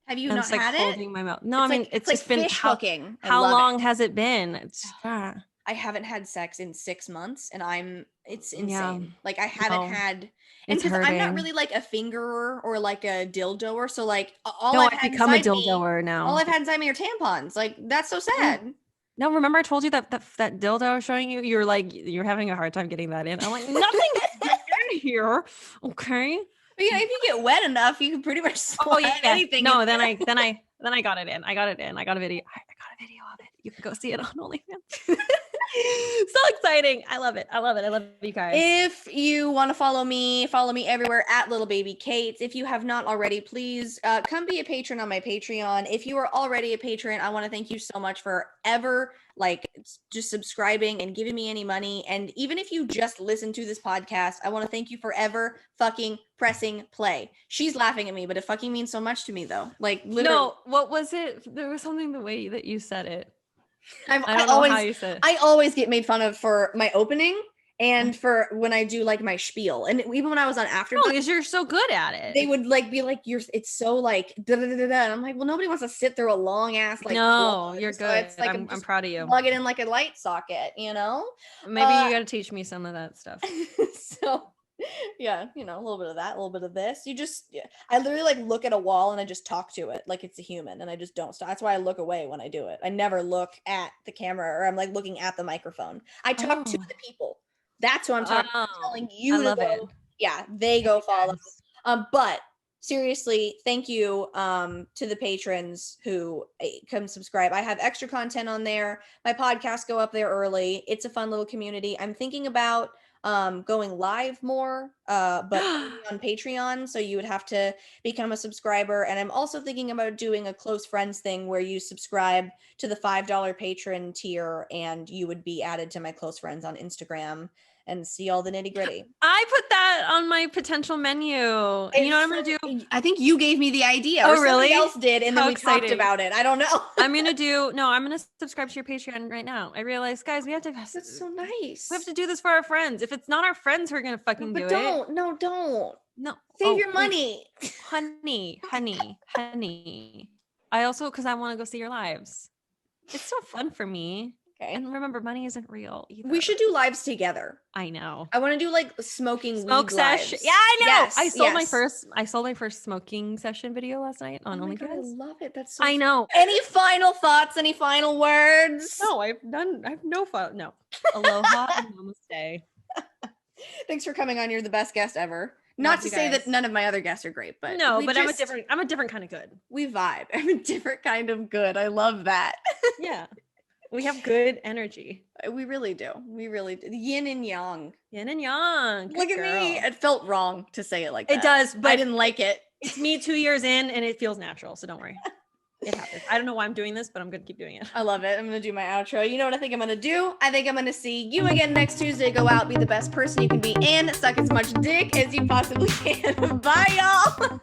Speaker 1: Have you not had it?
Speaker 2: Holding my mouth. No, it's just been
Speaker 1: fish hooking.
Speaker 2: How long has it been?
Speaker 1: I haven't had sex in 6 months, and it's insane. Yeah. Like I haven't had, and because I'm not really like a fingerer or like a dildoer, so like I've become a dildoer now. All I've had inside me are tampons. Like that's so sad.
Speaker 2: No, remember I told you that dildo I was showing you? You're like, you're having a hard time getting that in. I'm like, nothing in here. Okay.
Speaker 1: But yeah, if you get wet enough, you can pretty much anything.
Speaker 2: No, then I got it in. I got a video. I got a video of it. You can go see it on OnlyFans. So exciting. I love it. I love you guys.
Speaker 1: If you want to follow me everywhere at Little Baby Kate. If you have not already, please come be a patron on my Patreon. If you are already a patron, I want to thank you so much for ever just subscribing and giving me any money. And even if you just listen to this podcast, I want to thank you for ever fucking pressing play. She's laughing at me, but it fucking means so much to me though. Like literally.
Speaker 2: No, what was it? There was something the way that you said it.
Speaker 1: I don't know how you said it. I always get made fun of for my opening and for when I do like my spiel. And even when I was on After,
Speaker 2: because you're so good at it,
Speaker 1: they would like be like, it's so like da da da da. And I'm like, well, nobody wants to sit through a long ass like.
Speaker 2: No, you're good. So it's like I'm proud of you.
Speaker 1: Plug it in like a light socket, you know.
Speaker 2: Maybe you got to teach me some of that stuff.
Speaker 1: So. Yeah, a little bit of that, a little bit of this. I literally like look at a wall and I just talk to it like it's a human, and I just don't stop. That's why I look away when I do it. I never look at the camera, or I'm like looking at the microphone. I talk to the people. That's who I'm talking to. I'm telling you to go. Yeah, they go follow. But seriously, thank you to the patrons who come subscribe. I have extra content on there. My podcasts go up there early. It's a fun little community. I'm thinking about going live more, but only on Patreon. So you would have to become a subscriber. And I'm also thinking about doing a close friends thing where you subscribe to the $5 patron tier and you would be added to my close friends on Instagram and see all the nitty gritty.
Speaker 2: I put that on my potential menu. You know what I'm gonna do?
Speaker 1: I think you gave me the idea.
Speaker 2: Oh,
Speaker 1: or somebody
Speaker 2: really?
Speaker 1: else did, and
Speaker 2: How
Speaker 1: then we talked
Speaker 2: exciting.
Speaker 1: about it. I don't know.
Speaker 2: I'm gonna subscribe to your Patreon right now. I realized, guys, we have to.
Speaker 1: That's so nice.
Speaker 2: We have to do this for our friends. If it's not our friends who are gonna fucking do it,
Speaker 1: don't.
Speaker 2: No,
Speaker 1: Save your money,
Speaker 2: honey. I also, because I want to go see your lives. It's so fun for me.
Speaker 1: Okay.
Speaker 2: And remember, money isn't real either.
Speaker 1: We should do lives together.
Speaker 2: I know.
Speaker 1: I want to do like smoking
Speaker 2: smoke
Speaker 1: weed
Speaker 2: session.
Speaker 1: lives.
Speaker 2: Yeah, I know.
Speaker 1: Yes,
Speaker 2: I sold my first smoking session video last night on
Speaker 1: Oh my God, I
Speaker 2: OnlyFans.
Speaker 1: love it. That's so
Speaker 2: I know.
Speaker 1: Any final thoughts? Any final words?
Speaker 2: No, I have no fun. No. Aloha and namaste.
Speaker 1: Thanks for coming on. You're the best guest ever.
Speaker 2: Love
Speaker 1: Not to
Speaker 2: you
Speaker 1: say
Speaker 2: guys.
Speaker 1: that none of my other guests are great, but
Speaker 2: No,
Speaker 1: we
Speaker 2: but
Speaker 1: just,
Speaker 2: I'm a different kind of good.
Speaker 1: we vibe. I'm a different kind of good. I love that.
Speaker 2: Yeah. We have good energy.
Speaker 1: We really do. We really do. Yin and yang.
Speaker 2: Yin and yang.
Speaker 1: Look at me. It felt wrong to say it like that.
Speaker 2: It does, but
Speaker 1: I didn't like it.
Speaker 2: it's me 2 years in and it feels natural. So don't worry. It happens. I don't know why I'm doing this, but I'm going to keep doing it.
Speaker 1: I love it. I'm going to do my outro. You know what I think I'm going to do? I think I'm going to see you again next Tuesday. Go out, be the best person you can be, and suck as much dick as you possibly can. Bye, y'all.